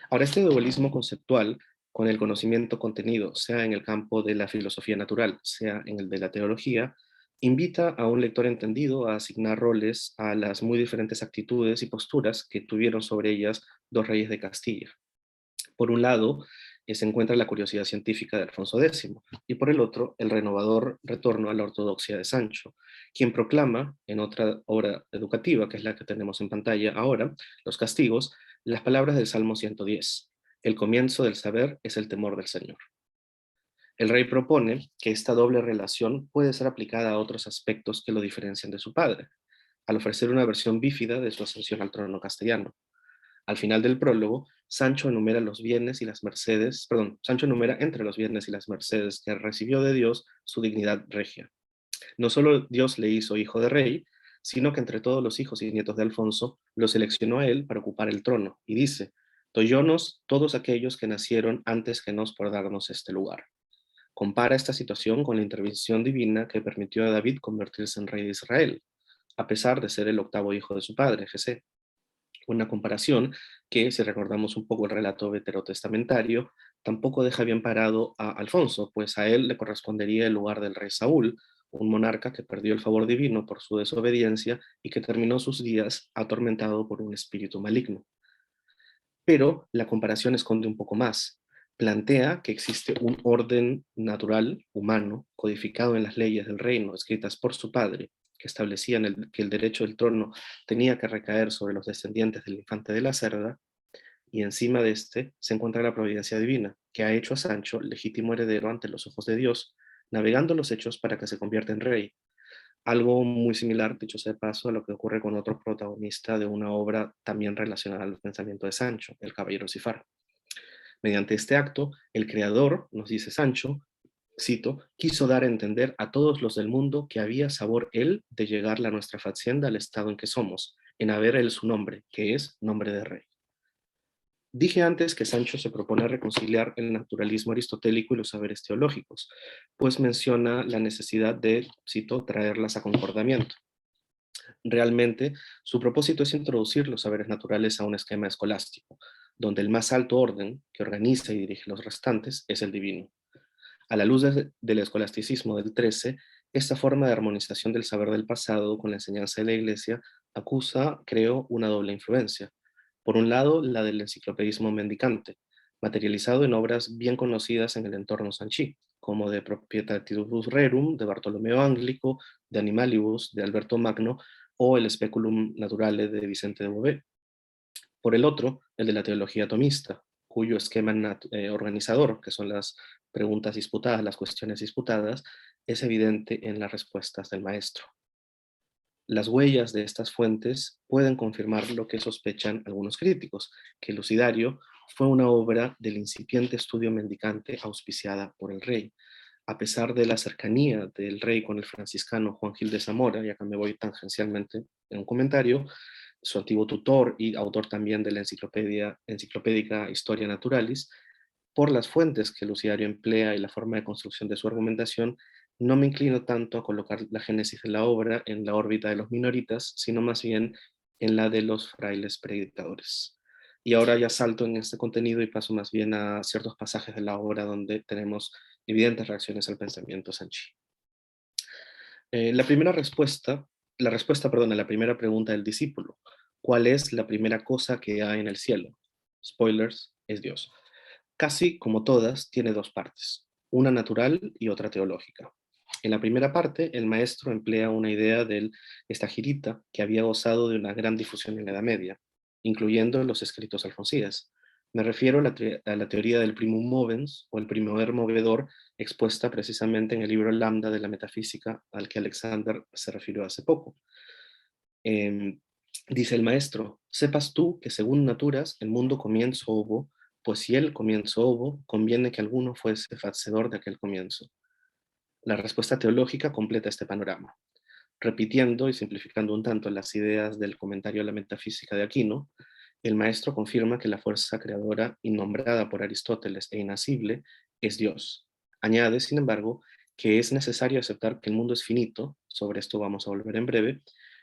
Ahora, este dualismo conceptual con el conocimiento contenido, sea en el campo de la filosofía natural, sea en el de la teología, invita a un lector entendido a asignar roles a las muy diferentes actitudes y posturas que tuvieron sobre ellas dos reyes de Castilla. Por un lado, se encuentra la curiosidad científica de Alfonso X, y por el otro, el renovador retorno a la ortodoxia de Sancho, quien proclama, en otra obra educativa, que es la que tenemos en pantalla ahora, Los Castigos, las palabras del Salmo 110. El comienzo del saber es el temor del Señor. El rey propone que esta doble relación puede ser aplicada a otros aspectos que lo diferencian de su padre, al ofrecer una versión bífida de su ascensión al trono castellano. Al final del prólogo, Sancho enumera Sancho enumera entre los bienes y las mercedes que recibió de Dios su dignidad regia. No solo Dios le hizo hijo de rey, sino que entre todos los hijos y nietos de Alfonso, lo seleccionó a él para ocupar el trono, y dice, toyonos todos aquellos que nacieron antes que nos por darnos este lugar. Compara esta situación con la intervención divina que permitió a David convertirse en rey de Israel, a pesar de ser el octavo hijo de su padre, Jesé. Una comparación que, si recordamos un poco el relato veterotestamentario, tampoco deja bien parado a Alfonso, pues a él le correspondería el lugar del rey Saúl, un monarca que perdió el favor divino por su desobediencia y que terminó sus días atormentado por un espíritu maligno. Pero la comparación esconde un poco más. Plantea que existe un orden natural, humano, codificado en las leyes del reino, escritas por su padre, que establecían que el derecho del trono tenía que recaer sobre los descendientes del infante de la Cerda, y encima de este se encuentra la providencia divina, que ha hecho a Sancho legítimo heredero ante los ojos de Dios, navegando los hechos para que se convierta en rey. Algo muy similar, dicho sea de paso, a lo que ocurre con otro protagonista de una obra también relacionada al pensamiento de Sancho, el caballero Cifar. Mediante este acto, el creador, nos dice Sancho, cito, quiso dar a entender a todos los del mundo que había sabor él de llegar a nuestra facienda al estado en que somos, en haber él su nombre, que es nombre de rey. Dije antes que Sancho se propone reconciliar el naturalismo aristotélico y los saberes teológicos, pues menciona la necesidad de, cito, traerlas a concordamiento. Realmente, su propósito es introducir los saberes naturales a un esquema escolástico, donde el más alto orden, que organiza y dirige los restantes, es el divino. A la luz del escolasticismo del XIII, esta forma de armonización del saber del pasado con la enseñanza de la Iglesia acusa, creo, una doble influencia. Por un lado, la del enciclopedismo mendicante, materializado en obras bien conocidas en el entorno sanchí, como de Propietatibus Rerum, de Bartolomeo Anglico, de Animalibus, de Alberto Magno, o el Speculum Naturale de Vicente de Beauvais. Por el otro, el de la teología tomista, cuyo esquema organizador, que son las preguntas disputadas, las cuestiones disputadas, es evidente en las respuestas del maestro. Las huellas de estas fuentes pueden confirmar lo que sospechan algunos críticos, que el Lucidario fue una obra del incipiente estudio mendicante auspiciada por el rey. A pesar de la cercanía del rey con el franciscano Juan Gil de Zamora, y acá me voy tangencialmente en un comentario, su antiguo tutor y autor también de la enciclopédica Historia Naturalis, por las fuentes que Lucidario emplea y la forma de construcción de su argumentación, no me inclino tanto a colocar la génesis de la obra en la órbita de los minoritas, sino más bien en la de los frailes predicadores. Y ahora ya salto en este contenido y paso más bien a ciertos pasajes de la obra donde tenemos evidentes reacciones al pensamiento sanchí. La respuesta a la primera pregunta del discípulo, ¿cuál es la primera cosa que hay en el cielo? Spoilers, es Dios. Casi como todas, tiene dos partes, una natural y otra teológica. En la primera parte, el maestro emplea una idea del estagirita que había gozado de una gran difusión en la Edad Media, incluyendo los escritos alfonsíes. Me refiero a la teoría del primum movens, o el primer movedor, expuesta precisamente en el libro Lambda de la metafísica, al que Alexander se refirió hace poco. Em, Dice el maestro: sepas tú que según naturas el mundo comienzo hubo, pues si el comienzo hubo, conviene que alguno fuese facedor de aquel comienzo. La respuesta teológica completa este panorama. Repitiendo y simplificando un tanto las ideas del comentario a la metafísica de Aquino, el maestro confirma que la fuerza creadora, innombrada por Aristóteles e inacible, es Dios. Añade, sin embargo, que es necesario aceptar que el mundo es finito, sobre esto vamos a volver en breve,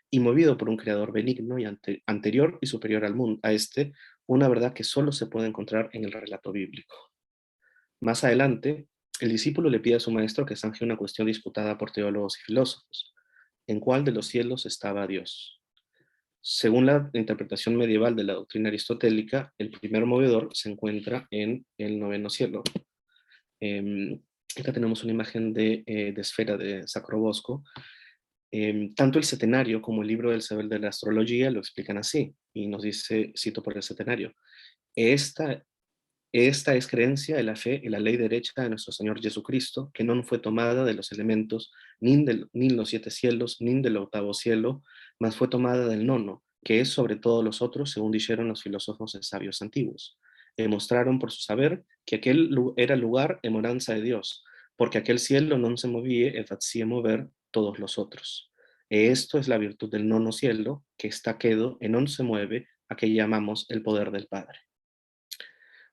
y movido por un creador benigno y anterior y superior al mundo, a este, una verdad que solo se puede encontrar en el relato bíblico. Más adelante, el discípulo le pide a su maestro que zanje una cuestión disputada por teólogos y filósofos: ¿en cuál de los cielos estaba Dios? Según la interpretación medieval de la doctrina aristotélica, el primer movedor se encuentra en el noveno cielo. Acá tenemos una imagen de esfera de Sacrobosco. Tanto el setenario como el libro del saber de la astrología lo explican así, y nos dice, cito por el setenario: esta es creencia de la fe y la ley derecha de nuestro Señor Jesucristo, que no fue tomada de los elementos, ni los 7 cielos, ni del 8º cielo, mas fue tomada del nono, que es sobre todos los otros, según dijeron los filósofos de sabios antiguos. Demostraron por su saber que aquel era lugar e moranza de Dios, porque aquel cielo no se movía e facía mover todos los otros. Esto es la virtud del nono cielo, que está quedo e non se mueve, a que llamamos el poder del Padre.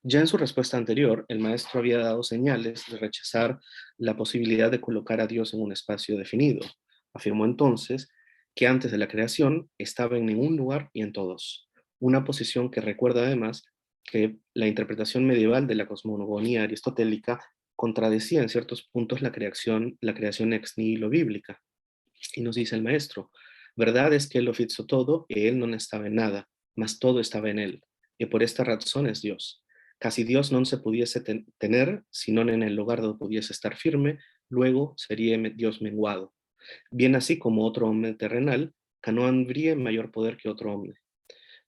Ya en su respuesta anterior, el maestro había dado señales de rechazar la posibilidad de colocar a Dios en un espacio definido. Afirmó entonces que antes de la creación estaba en ningún lugar y en todos, una posición que recuerda además que la interpretación medieval de la cosmogonía aristotélica contradecía en ciertos puntos la creación ex nihilo bíblica. Y nos dice el maestro: verdad es que él lo hizo todo y él no estaba en nada, mas todo estaba en él, y por esta razón es Dios. Casi Dios no se pudiese tener, sino en el lugar donde pudiese estar firme, luego sería Dios menguado. Bien así como otro hombre terrenal, que no habría mayor poder que otro hombre.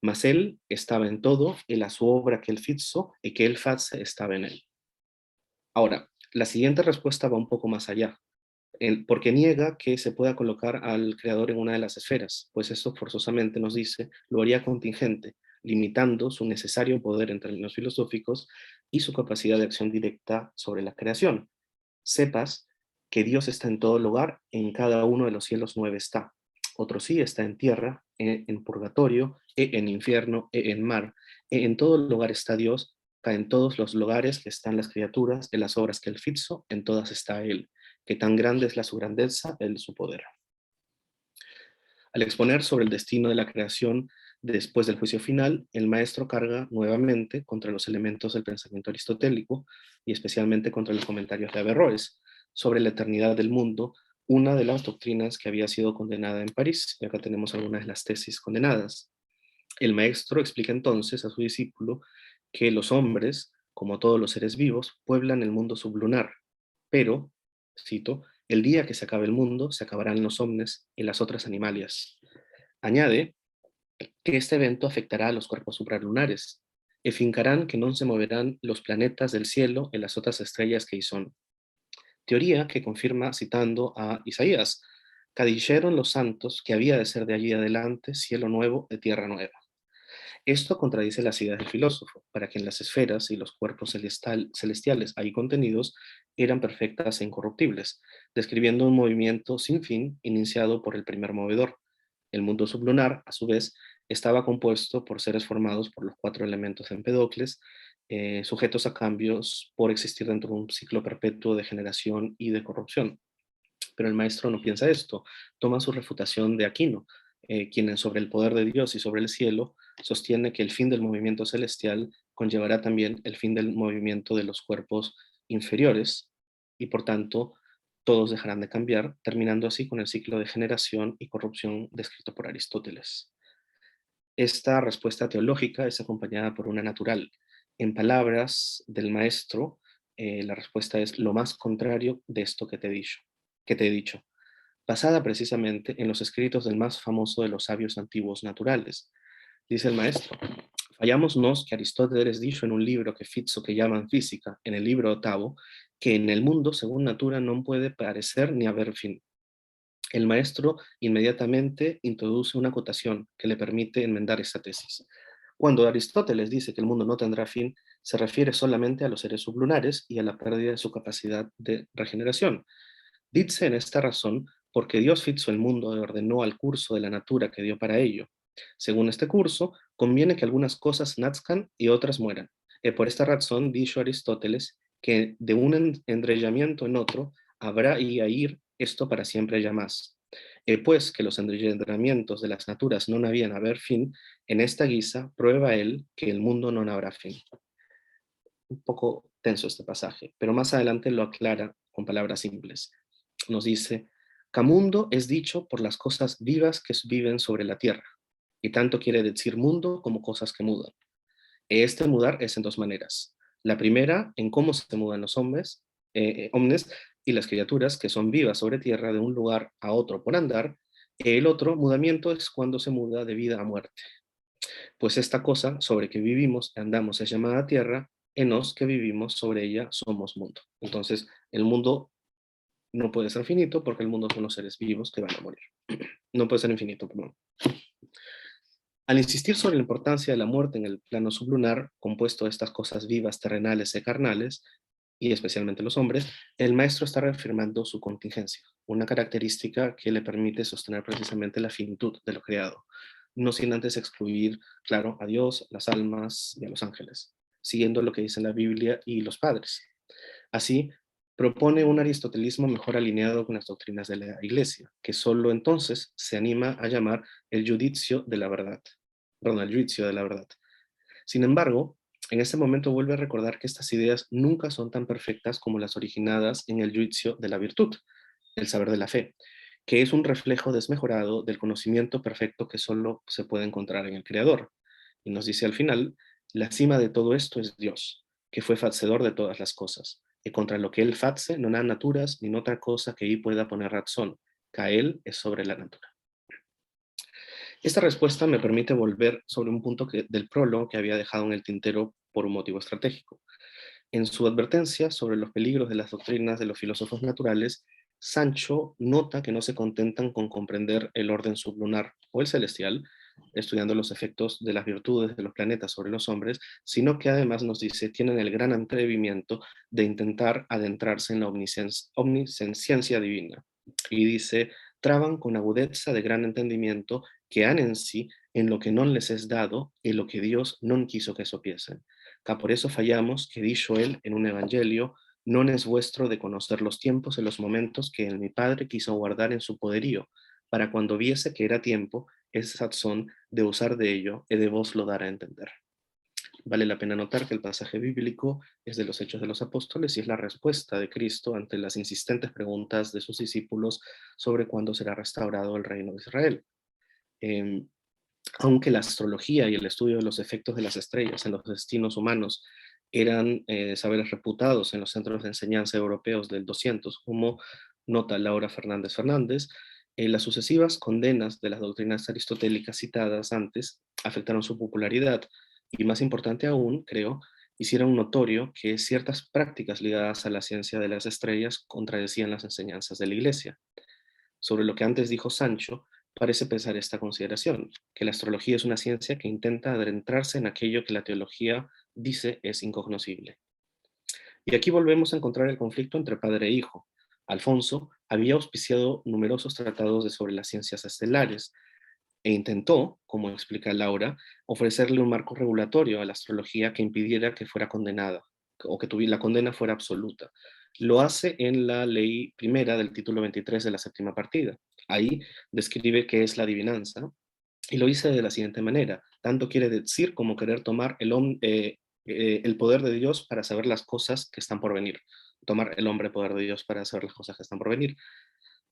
Mas él estaba en todo, y la su obra que él hizo, y que él face estaba en él. Ahora, la siguiente respuesta va un poco más allá, porque niega que se pueda colocar al creador en una de las esferas, pues esto forzosamente nos dice lo haría contingente, limitando su necesario poder en términos filosóficos y su capacidad de acción directa sobre la creación. Sepas que Dios está en todo lugar, en cada uno de los cielos 9 está. Otro sí está en tierra, en purgatorio, en infierno, en mar. En todo lugar está Dios, en todos los lugares que están las criaturas, en las obras que él hizo, en todas está Él, que tan grande es su grandeza, Él su poder. Al exponer sobre el destino de la creación después del juicio final, el maestro carga nuevamente contra los elementos del pensamiento aristotélico y especialmente contra los comentarios de Averroes sobre la eternidad del mundo, una de las doctrinas que había sido condenada en París, y acá tenemos algunas de las tesis condenadas. El maestro explica entonces a su discípulo que los hombres, como todos los seres vivos, pueblan el mundo sublunar, pero, cito, el día que se acabe el mundo, se acabarán los hombres y las otras animalias. Añade que este evento afectará a los cuerpos supralunares, e fincarán que no se moverán los planetas del cielo en las otras estrellas que son. Teoría que confirma citando a Isaías: que dijeron los santos que había de ser de allí adelante cielo nuevo de tierra nueva. Esto contradice las ideas del filósofo, para quien las esferas y los cuerpos celestiales ahí contenidos eran perfectas e incorruptibles, describiendo un movimiento sin fin iniciado por el primer movedor. El mundo sublunar, a su vez, estaba compuesto por seres formados por los 4 elementos de Empedocles, sujetos a cambios por existir dentro de un ciclo perpetuo de generación y de corrupción. Pero el maestro no piensa esto, toma su refutación de Aquino, quien sobre el poder de Dios y sobre el cielo sostiene que el fin del movimiento celestial conllevará también el fin del movimiento de los cuerpos inferiores, y por tanto todos dejarán de cambiar, terminando así con el ciclo de generación y corrupción descrito por Aristóteles. Esta respuesta teológica es acompañada por una natural, En palabras del maestro, la respuesta es lo más contrario de esto que te he dicho, basada precisamente en los escritos del más famoso de los sabios antiguos naturales. Dice el maestro, fallámonos que Aristóteles dijo en un libro que Fitzo que llaman física, en el libro octavo, que en el mundo, según natura, no puede parecer ni haber fin. El maestro inmediatamente introduce una acotación que le permite enmendar esta tesis. Cuando Aristóteles dice que el mundo no tendrá fin, se refiere solamente a los seres sublunares y a la pérdida de su capacidad de regeneración. Dice en esta razón porque Dios fixó el mundo y ordenó al curso de la natura que dio para ello. Según este curso, conviene que algunas cosas nazcan y otras mueran. Por esta razón, dijo Aristóteles que de un endrellamiento en otro habrá y a ir esto para siempre ya más. Pues que los endrellamientos de las naturas no habían haber fin, en esta guisa prueba él que el mundo no habrá fin. Un poco tenso este pasaje, pero más adelante lo aclara con palabras simples. Nos dice, Camundo es dicho por las cosas vivas que viven sobre la tierra, y tanto quiere decir mundo como cosas que mudan. Este mudar es en dos maneras. La primera, en cómo se mudan los hombres, omnes y las criaturas que son vivas sobre tierra de un lugar a otro por andar. El otro mudamiento es cuando se muda de vida a muerte. Pues esta cosa sobre que vivimos y andamos es llamada tierra, en nos que vivimos sobre ella somos mundo. Entonces, el mundo no puede ser finito porque el mundo son los seres vivos que van a morir. No puede ser infinito, perdón. Al insistir sobre la importancia de la muerte en el plano sublunar, compuesto de estas cosas vivas, terrenales y carnales, y especialmente los hombres, el maestro está reafirmando su contingencia, una característica que le permite sostener precisamente la finitud de lo creado, no sin antes excluir, claro, a Dios, las almas y a los ángeles, siguiendo lo que dice la Biblia y los padres. Así, propone un aristotelismo mejor alineado con las doctrinas de la Iglesia, que solo entonces se anima a llamar el judicio de la verdad. Perdón, el juicio de la verdad. Sin embargo, en este momento vuelve a recordar que estas ideas nunca son tan perfectas como las originadas en el juicio de la virtud, el saber de la fe, que es un reflejo desmejorado del conocimiento perfecto que solo se puede encontrar en el Creador. Y nos dice al final, la cima de todo esto es Dios, que fue facedor de todas las cosas, y contra lo que él face no hay naturas ni otra cosa que ahí pueda poner razón, que a él es sobre la natura. Esta respuesta me permite volver sobre un punto del prólogo que había dejado en el tintero por un motivo estratégico. En su advertencia sobre los peligros de las doctrinas de los filósofos naturales, Sancho nota que no se contentan con comprender el orden sublunar o el celestial, estudiando los efectos de las virtudes de los planetas sobre los hombres, sino que además nos dice tienen el gran atrevimiento de intentar adentrarse en la omnisciencia divina. Y dice, traban con agudeza de gran entendimiento que han en sí en lo que no les es dado y lo que Dios no quiso que sopiesen. Que por eso fallamos, que dicho él en un evangelio, no es vuestro de conocer los tiempos y los momentos que mi Padre quiso guardar en su poderío, para cuando viese que era tiempo, es sazón de usar de ello y de vos lo dar a entender. Vale la pena notar que el pasaje bíblico es de los Hechos de los Apóstoles y es la respuesta de Cristo ante las insistentes preguntas de sus discípulos sobre cuándo será restaurado el reino de Israel. Eh, Aunque la astrología y el estudio de los efectos de las estrellas en los destinos humanos eran saberes reputados en los centros de enseñanza europeos del 200, como nota Laura Fernández Fernández, las sucesivas condenas de las doctrinas aristotélicas citadas antes afectaron su popularidad y, más importante aún, creo, hicieron notorio que ciertas prácticas ligadas a la ciencia de las estrellas contradecían las enseñanzas de la Iglesia. Sobre lo que antes dijo Sancho, parece pensar esta consideración, que la astrología es una ciencia que intenta adentrarse en aquello que la teología dice es incognoscible. Y aquí volvemos a encontrar el conflicto entre padre e hijo. Alfonso había auspiciado numerosos tratados sobre las ciencias estelares e intentó, como explica Laura, ofrecerle un marco regulatorio a la astrología que impidiera que fuera condenada o que la condena fuera absoluta. Lo hace en la ley primera del título 23 de la séptima partida. Ahí describe qué es la adivinanza y lo dice de la siguiente manera: tanto quiere decir como querer tomar el poder de Dios para saber las cosas que están por venir. Tomar el hombre poder de Dios para saber las cosas que están por venir.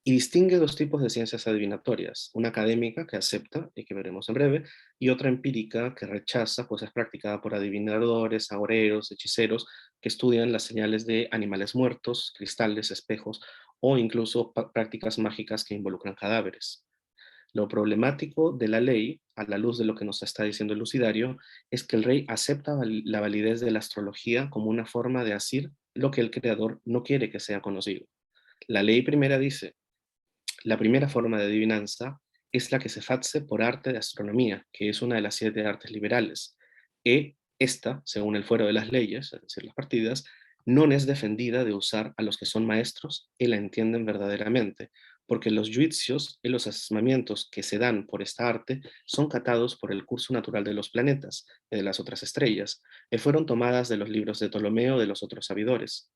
Y distingue dos tipos de ciencias adivinatorias, una académica que acepta, y que veremos en breve, y otra empírica que rechaza, pues es practicada por adivinadores, agoreros, hechiceros, que estudian las señales de animales muertos, cristales, espejos, o incluso prácticas mágicas que involucran cadáveres. Lo problemático de la ley, a la luz de lo que nos está diciendo el lucidario, es que el rey acepta la validez de la astrología como una forma de asir lo que el creador no quiere que sea conocido. La ley primera dice: la primera forma de adivinanza es la que se face por arte de astronomía, que es una de las 7 artes liberales. Esta, según el fuero de las leyes, es decir, las partidas, no es defendida de usar a los que son maestros y la entienden verdaderamente, porque los juicios y los asesmamientos que se dan por esta arte son catados por el curso natural de los planetas y de las otras estrellas, y fueron tomadas de los libros de Ptolomeo de los otros sabidores.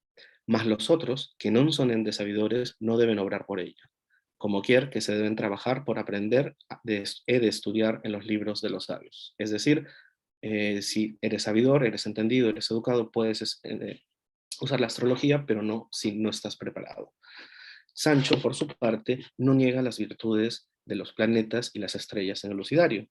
Mas los otros, que no son de sabidores, no deben obrar por ella, como quier que se deben trabajar por aprender de estudiar en los libros de los sabios. Es decir, si eres sabidor, eres entendido, eres educado, puedes usar la astrología, pero no si no estás preparado. Sancho, por su parte, no niega las virtudes de los planetas y las estrellas en el lucidario.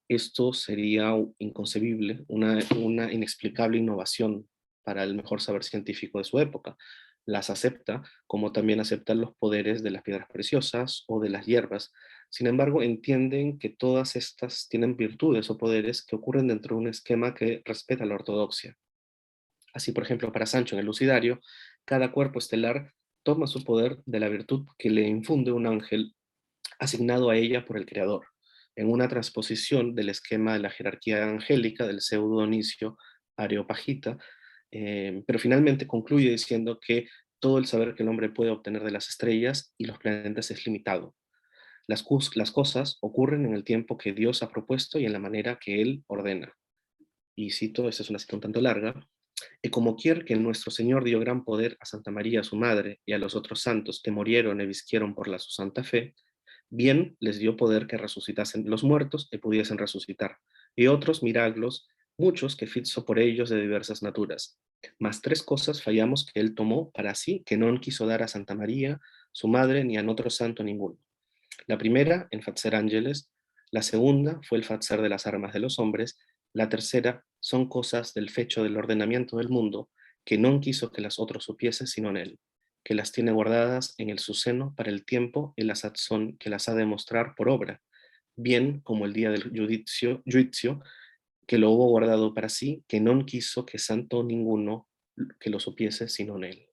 Esto sería inconcebible, una inexplicable innovación para el mejor saber científico de su época. Las acepta, como también aceptan los poderes de las piedras preciosas o de las hierbas. Sin embargo, entienden que todas estas tienen virtudes o poderes que ocurren dentro de un esquema que respeta la ortodoxia. Así, por ejemplo, para Sancho en el lucidario, cada cuerpo estelar toma su poder de la virtud que le infunde un ángel asignado a ella por el Creador, en una transposición del esquema de la jerarquía angélica del pseudo Dionisio Areopagita, pero finalmente concluye diciendo que todo el saber que el hombre puede obtener de las estrellas y los planetas es limitado. Las cosas ocurren en el tiempo que Dios ha propuesto y en la manera que Él ordena. Y cito, esta es una cita un tanto larga: y como quier que nuestro Señor dio gran poder a Santa María su madre y a los otros santos que murieron y visquieron por la su santa fe, bien les dio poder que resucitasen los muertos y pudiesen resucitar, y otros milagros, muchos que fizo por ellos de diversas naturas. Mas 3 cosas fallamos que él tomó para sí, que no quiso dar a Santa María, su madre, ni a otro santo ninguno. La primera, en facer ángeles; la segunda fue el facer de las armas de los hombres; la tercera son cosas del fecho del ordenamiento del mundo, que no quiso que las otros supiese sino en él, que las tiene guardadas en el su seno para el tiempo y la sazón que las ha de mostrar por obra, bien como el día del juicio, que lo hubo guardado para sí, que no quiso que santo ninguno que lo supiese sino en él.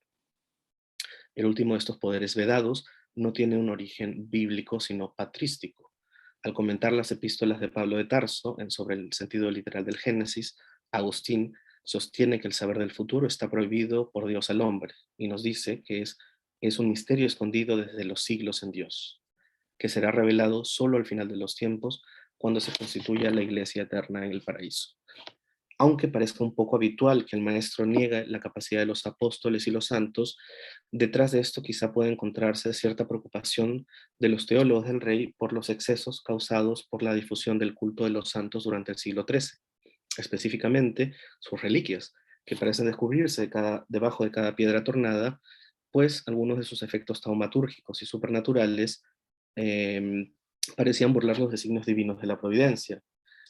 El último de estos poderes vedados no tiene un origen bíblico, sino patrístico. Al comentar las epístolas de Pablo de Tarso sobre el sentido literal del Génesis, Agustín sostiene que el saber del futuro está prohibido por Dios al hombre, y nos dice que es un misterio escondido desde los siglos en Dios, que será revelado solo al final de los tiempos, cuando se constituya la iglesia eterna en el paraíso. Aunque parezca un poco habitual que el maestro niegue la capacidad de los apóstoles y los santos, detrás de esto quizá puede encontrarse cierta preocupación de los teólogos del rey por los excesos causados por la difusión del culto de los santos durante el siglo XIII, específicamente sus reliquias, que parecen descubrirse debajo de cada piedra tornada, pues algunos de sus efectos taumatúrgicos y supernaturales parecían burlar los designios divinos de la providencia.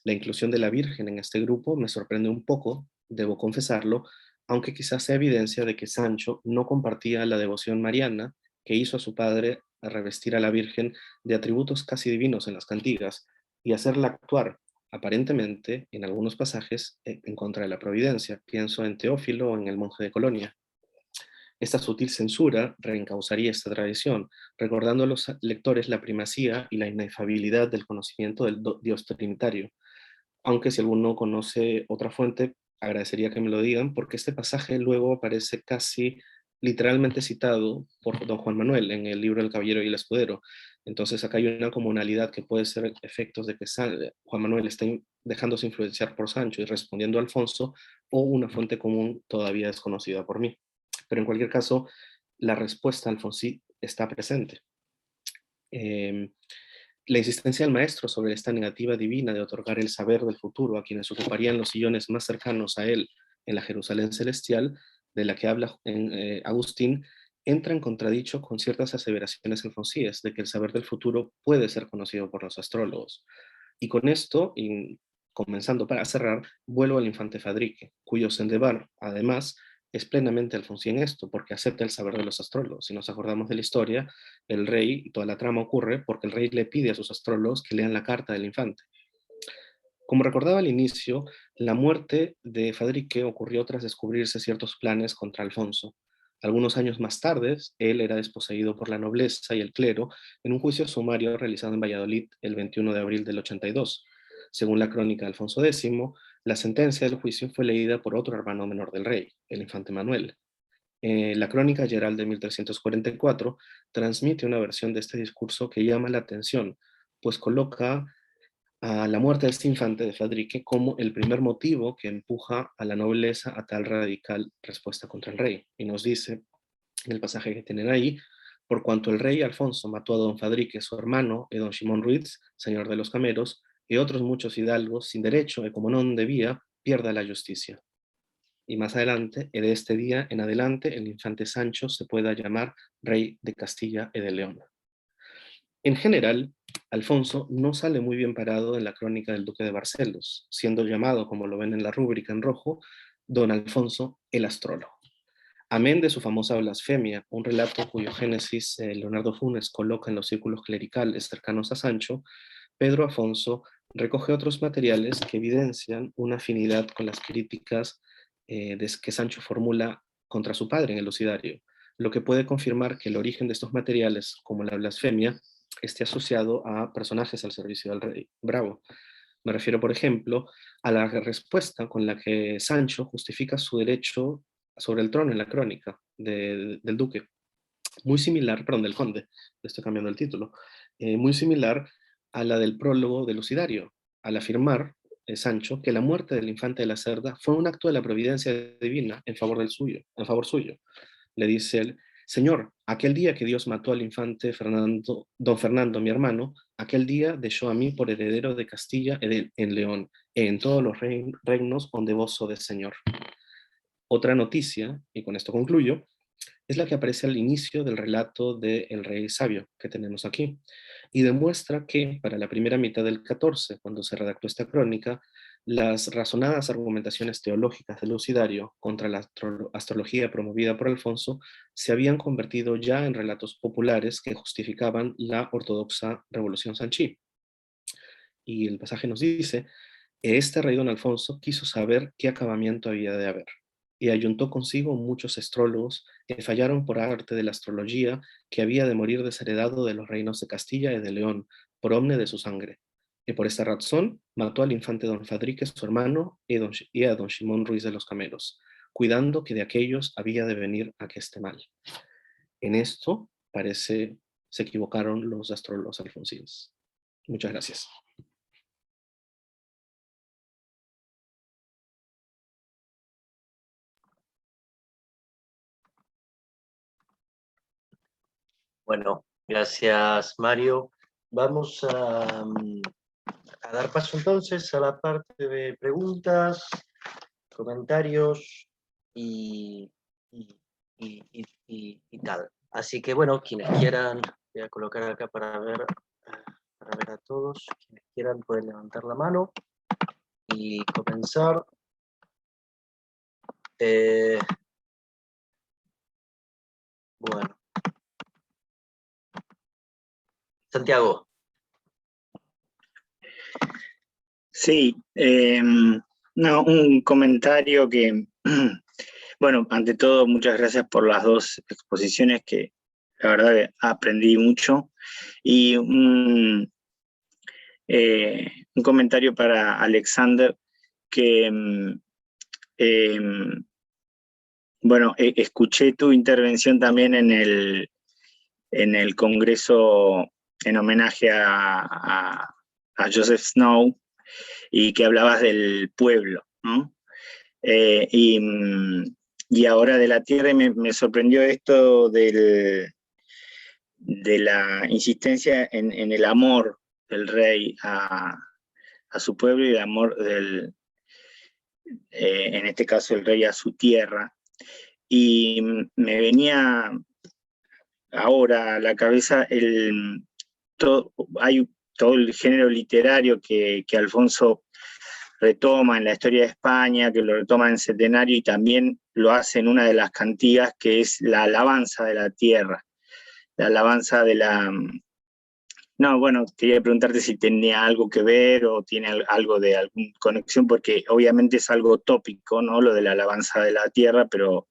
La inclusión de la Virgen en este grupo me sorprende un poco, debo confesarlo, aunque quizás sea evidencia de que Sancho no compartía la devoción mariana que hizo a su padre a revestir a la Virgen de atributos casi divinos en las cantigas y hacerla actuar, aparentemente, en algunos pasajes, en contra de la providencia. Pienso en Teófilo o en el monje de Colonia. Esta sutil censura reencauzaría esta tradición, recordando a los lectores la primacía y la inefabilidad del conocimiento del Dios trinitario. Aunque si alguno conoce otra fuente, agradecería que me lo digan, porque este pasaje luego aparece casi literalmente citado por don Juan Manuel en el libro El Caballero y el Escudero. Entonces acá hay una comunalidad que puede ser efectos de que Juan Manuel está dejándose influenciar por Sancho y respondiendo a Alfonso, o una fuente común todavía desconocida por mí. Pero en cualquier caso, la respuesta a Alfonsí está presente. La insistencia del maestro sobre esta negativa divina de otorgar el saber del futuro a quienes ocuparían los sillones más cercanos a él en la Jerusalén celestial, de la que habla Agustín, entra en contradicho con ciertas aseveraciones alfonsíes de que el saber del futuro puede ser conocido por los astrólogos. Y con esto, y comenzando para cerrar, vuelvo al infante Fadrique, cuyo sendebar, además, es plenamente alfonsí en esto, porque acepta el saber de los astrólogos. Si nos acordamos de la historia, el rey, y toda la trama ocurre porque el rey le pide a sus astrólogos que lean la carta del infante. Como recordaba al inicio, la muerte de Fadrique ocurrió tras descubrirse ciertos planes contra Alfonso. Algunos años más tarde, él era desposeído por la nobleza y el clero en un juicio sumario realizado en Valladolid el 21 de abril del 82. Según la crónica de Alfonso X, la sentencia del juicio fue leída por otro hermano menor del rey, el infante Manuel. La crónica Geral de 1344 transmite una versión de este discurso que llama la atención, pues coloca a la muerte de este infante de Fadrique como el primer motivo que empuja a la nobleza a tal radical respuesta contra el rey. Y nos dice, en el pasaje que tienen ahí, por cuanto el rey Alfonso mató a don Fadrique, su hermano, y don Simón Ruiz, señor de los cameros, y otros muchos hidalgos, sin derecho, y como no debía, pierda la justicia. Y más adelante, de este día en adelante, el infante Sancho se pueda llamar rey de Castilla y de León. En general, Alfonso no sale muy bien parado en la crónica del duque de Barcelos, siendo llamado, como lo ven en la rúbrica en rojo, don Alfonso el astrólogo. Amén de su famosa blasfemia, un relato cuyo génesis Leonardo Funes coloca en los círculos clericales cercanos a Sancho, Pedro Afonso recoge otros materiales que evidencian una afinidad con las críticas que Sancho formula contra su padre en el Lucidario, lo que puede confirmar que el origen de estos materiales, como la blasfemia, esté asociado a personajes al servicio del rey Bravo. Me refiero, por ejemplo, a la respuesta con la que Sancho justifica su derecho sobre el trono en la crónica del duque. Muy similar, perdón, del conde, le estoy cambiando el título, muy similar a la del prólogo de Lucidario, al afirmar Sancho que la muerte del infante de la Cerda fue un acto de la providencia divina en favor suyo. Le dice él, Señor, aquel día que Dios mató al infante don Fernando, mi hermano, aquel día dejó a mí por heredero de Castilla en León, e en todos los reinos donde vos sois Señor. Otra noticia, y con esto concluyo, es la que aparece al inicio del relato de El Rey Sabio que tenemos aquí, y demuestra que para la primera mitad del 14, cuando se redactó esta crónica, las razonadas argumentaciones teológicas del Lucidario contra la astrología promovida por Alfonso se habían convertido ya en relatos populares que justificaban la ortodoxa revolución sanchí. Y el pasaje nos dice, este rey don Alfonso quiso saber qué acabamiento había de haber, y ayuntó consigo muchos astrólogos que fallaron por arte de la astrología que había de morir desheredado de los reinos de Castilla y de León, por omne de su sangre. Y por esta razón mató al infante don Fadrique, su hermano, y a don Simón Ruiz de los Cameros, cuidando que de aquellos había de venir aqueste mal. En esto parece se equivocaron los astrólogos alfonsíes. Muchas gracias. Bueno, gracias Mario. Vamos a dar paso entonces a la parte de preguntas, comentarios y tal. Así que bueno, quienes quieran, voy a colocar acá para ver a todos, quienes quieran pueden levantar la mano y comenzar. Bueno. Santiago. Sí, no, un comentario que, bueno, ante todo, muchas gracias por las dos exposiciones que la verdad aprendí mucho. Y un comentario para Alexander, que, bueno, escuché tu intervención también en el Congreso en homenaje a Joseph Snow, y que hablabas del pueblo, ¿no? Y ahora de la tierra, me sorprendió esto de la insistencia en el amor del rey a su pueblo, y el amor en este caso el rey a su tierra. Y me venía ahora a la cabeza hay todo el género literario que Alfonso retoma en la historia de España, que lo retoma en Centenario y también lo hace en una de las cantigas que es la alabanza de la tierra, la alabanza de la... No, bueno, quería preguntarte si tenía algo que ver o tiene algo de alguna conexión, porque obviamente es algo tópico, ¿no? Lo de la alabanza de la tierra, pero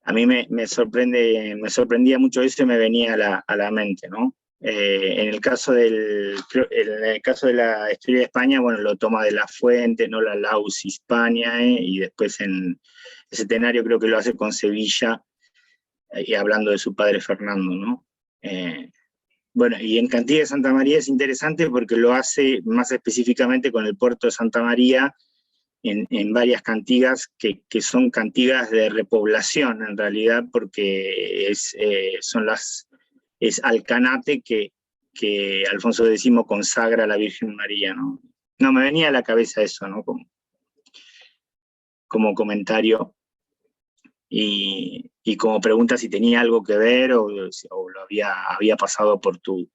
a mí me sorprendía mucho eso y me venía a la mente, ¿no? En el caso en el caso de la historia de España, bueno, lo toma de La Fuente, no la Laus Hispania, y después en el Centenario creo que lo hace con Sevilla, y hablando de su padre Fernando, ¿no? Bueno, y en Cantiga de Santa María es interesante porque lo hace más específicamente con el puerto de Santa María, en varias cantigas que son cantigas de repoblación en realidad, porque es Alcanate que Alfonso X consagra a la Virgen María, ¿no? No, me venía a la cabeza eso, ¿no? Como comentario y como pregunta si tenía algo que ver o lo había pasado por tu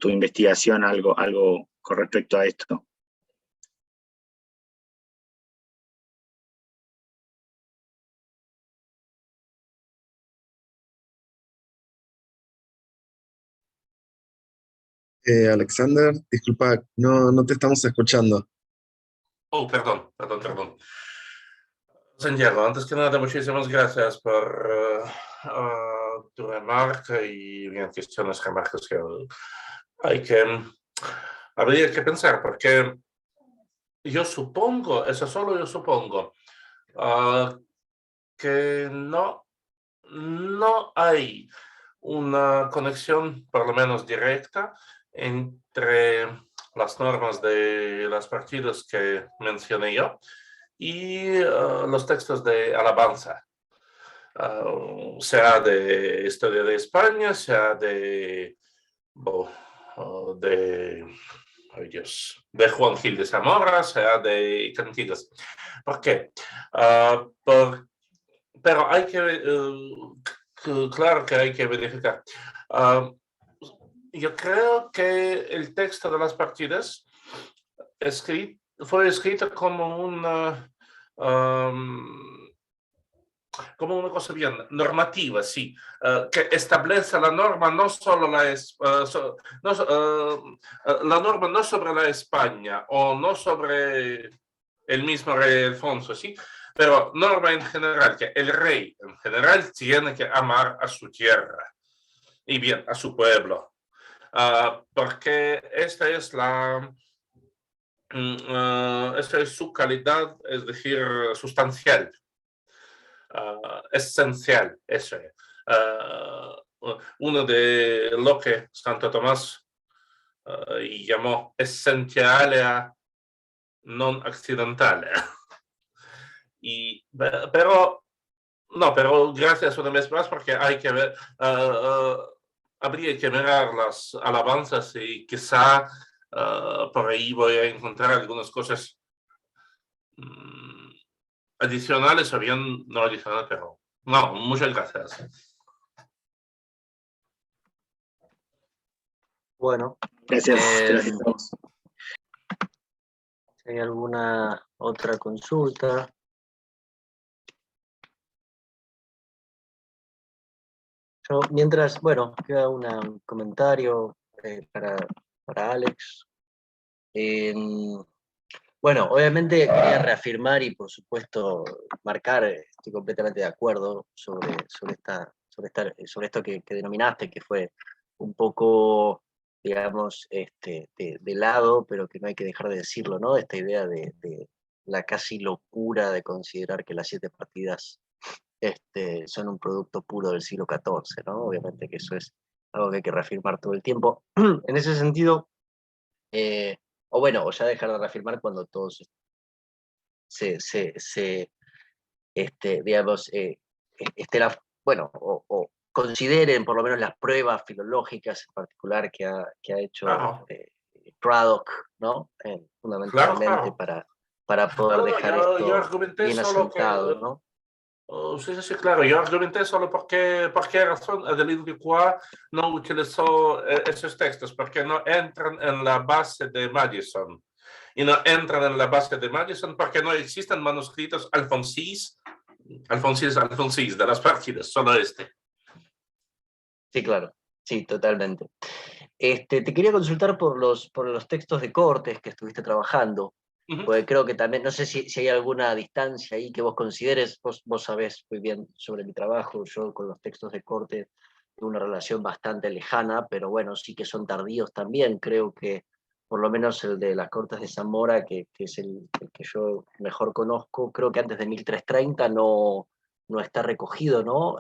investigación algo con respecto a esto. Alexander, disculpa, no te estamos escuchando. Oh, perdón. Santiago, antes que nada, muchísimas gracias por tu remarca y bien, que son las remarcas que habría que pensar, porque yo supongo, eso solo yo supongo, que no hay una conexión, por lo menos directa, entre las normas de las partidas que mencioné yo y los textos de alabanza, sea de Historia de España, sea de ay Dios, de Juan Gil de Zamora, sea de Cantigas. ¿Por qué? Pero hay claro que hay que verificar. Yo creo que el texto de las partidas fue escrito como una cosa bien normativa, sí, que establece la norma no solo la norma no sobre la España o no sobre el mismo rey Alfonso, sí, pero norma en general, que el rey en general tiene que amar a su tierra y bien a su pueblo, porque esta es su calidad, es decir, sustancial. Esencial, eso es. Uno de lo que Santo Tomás llamó essenziale non accidentale. Pero gracias una vez más porque hay que ver, habría que mirar las alabanzas y quizá por ahí voy a encontrar algunas cosas adicionales o bien no adicionales, pero no, muchas gracias. Bueno, Gracias. si hay alguna otra consulta. Yo, mientras, bueno, queda un comentario para Alex. Bueno, obviamente quería reafirmar y por supuesto marcar, estoy completamente de acuerdo sobre esto que denominaste, que fue un poco, digamos, de lado, pero que no hay que dejar de decirlo, ¿no? Esta idea de la casi locura de considerar que las 7 partidas son un producto puro del siglo XIV, ¿no? Obviamente que eso es algo que hay que reafirmar todo el tiempo. En ese sentido, o ya dejar de reafirmar cuando todos digamos, o consideren por lo menos las pruebas filológicas en particular que ha hecho Craddock, ¿no? Fundamentalmente Claro. para poder dejar esto yo argumenté bien solo asentado, ¿no? Oh, sí, sí, sí, claro. Yo argumenté solo por qué razón Adeline Duquois no utilizó esos textos, porque no entran en la base de Madison. Y no entran en la base de Madison porque no existen manuscritos alfonsís de las partidas, solo este. Sí, claro, sí, totalmente. Te quería consultar por los textos de Cortes que estuviste trabajando, porque creo que también, no sé si hay alguna distancia ahí que vos consideres, vos sabés muy bien sobre mi trabajo, yo con los textos de Cortes tengo una relación bastante lejana, pero bueno, sí que son tardíos también, creo que por lo menos el de las Cortes de Zamora, que es el que yo mejor conozco, creo que antes de 1330 no está recogido, ¿no?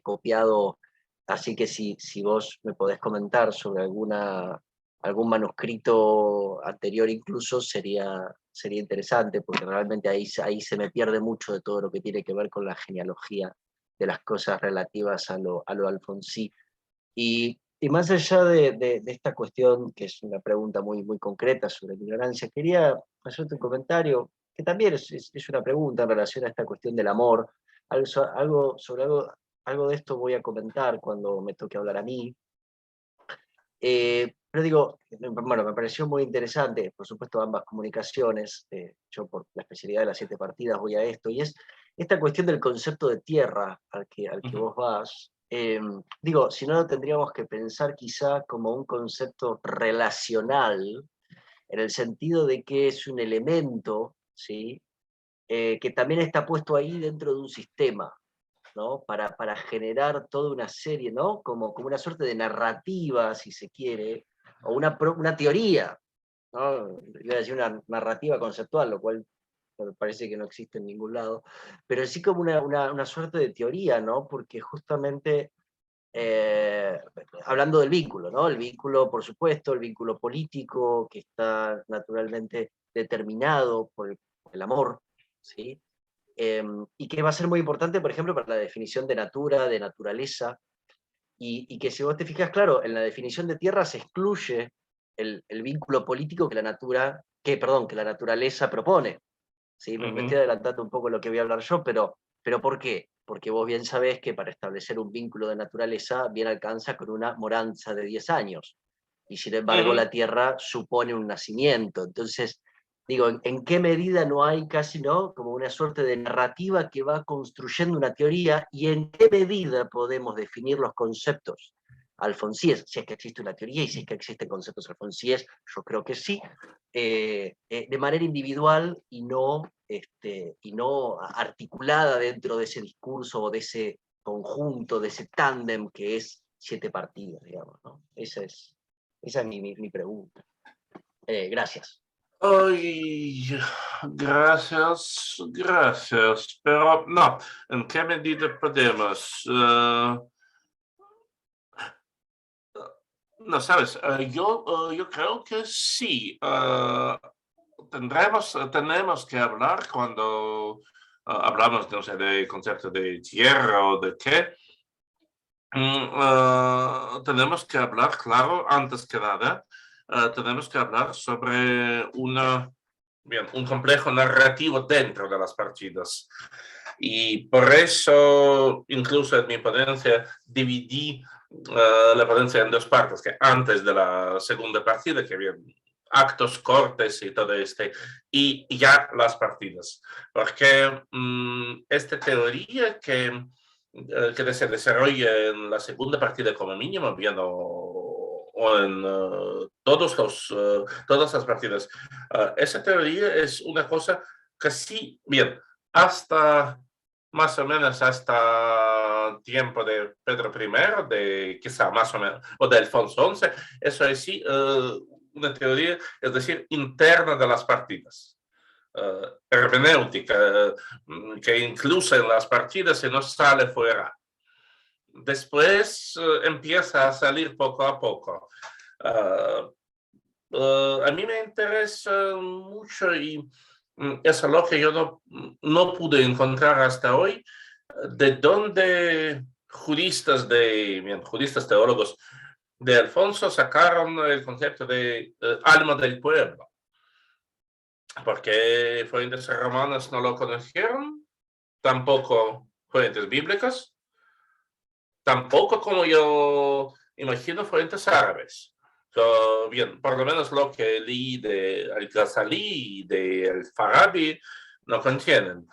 Copiado. Así que si vos me podés comentar sobre algún manuscrito anterior incluso, sería interesante, porque realmente ahí se me pierde mucho de todo lo que tiene que ver con la genealogía de las cosas relativas a lo alfonsí. Y más allá de esta cuestión, que es una pregunta muy, muy concreta sobre la ignorancia, quería hacerte un comentario, que también es una pregunta en relación a esta cuestión del amor. Algo de esto voy a comentar cuando me toque hablar a mí. Pero digo, bueno, me pareció muy interesante, por supuesto, ambas comunicaciones. Yo por la especialidad de las 7 partidas voy a esto, y es esta cuestión del concepto de tierra al que vos vas. Digo, si no lo tendríamos que pensar quizá como un concepto relacional, en el sentido de que es un elemento, ¿sí? Que también está puesto ahí dentro de un sistema, ¿no? Para generar toda una serie, ¿no? Como una suerte de narrativa, si se quiere, o una teoría, ¿no? Iba a decir una narrativa conceptual, lo cual me parece que no existe en ningún lado, pero sí como una suerte de teoría, ¿no? Porque justamente, hablando del vínculo, ¿no? El vínculo, por supuesto, el vínculo político, que está naturalmente determinado por el amor, ¿sí? Y que va a ser muy importante, por ejemplo, para la definición de natura, de naturaleza, y que si vos te fijas, claro, en la definición de tierra se excluye el vínculo político que la naturaleza propone. ¿Sí? Me estoy adelantando un poco lo que voy a hablar yo, pero ¿por qué? Porque vos bien sabés que para establecer un vínculo de naturaleza bien alcanza con una moranza de 10 años, y sin embargo la tierra supone un nacimiento. Entonces, digo, ¿en qué medida no hay casi, ¿no? Como una suerte de narrativa que va construyendo una teoría, y en qué medida podemos definir los conceptos alfonsíes, si es que existe una teoría y si es que existen conceptos alfonsíes, yo creo que sí, de manera individual y no articulada dentro de ese discurso o de ese conjunto, de ese tándem que es 7 partidas, digamos, ¿no? Esa es mi pregunta. Gracias. Ay, gracias, pero no, ¿en qué medida podemos? No, sabes, yo creo que sí. Tenemos que hablar cuando hablamos, no sé, de concepto de tierra o de qué. Tenemos que hablar, claro, antes que nada, tenemos que hablar sobre un complejo narrativo dentro de las partidas. Y por eso, incluso en mi ponencia, dividí la ponencia en 2 partes, que antes de la segunda partida, que había actos, cortes y todo y ya las partidas. Porque esta teoría que se desarrolla en la segunda partida como mínimo, bien, o en todas las partidas. Esa teoría es una cosa que sí, bien, hasta más o menos hasta tiempo de Pedro I, de quizá más o menos, o de Alfonso XI, eso es sí una teoría, es decir, interna de las partidas. Hermenéutica, que incluso en las partidas se nos sale fuera. Después empieza a salir poco a poco. A mí me interesa mucho y eso es lo que yo no pude encontrar hasta hoy, de dónde juristas teólogos de Alfonso sacaron el concepto de alma del pueblo. Porque fuentes romanas no lo conocieron, tampoco fuentes bíblicas, tampoco como yo imagino fuentes árabes. Bien, por lo menos lo que leí de Al-Ghazali y de Al-Farabi no contienen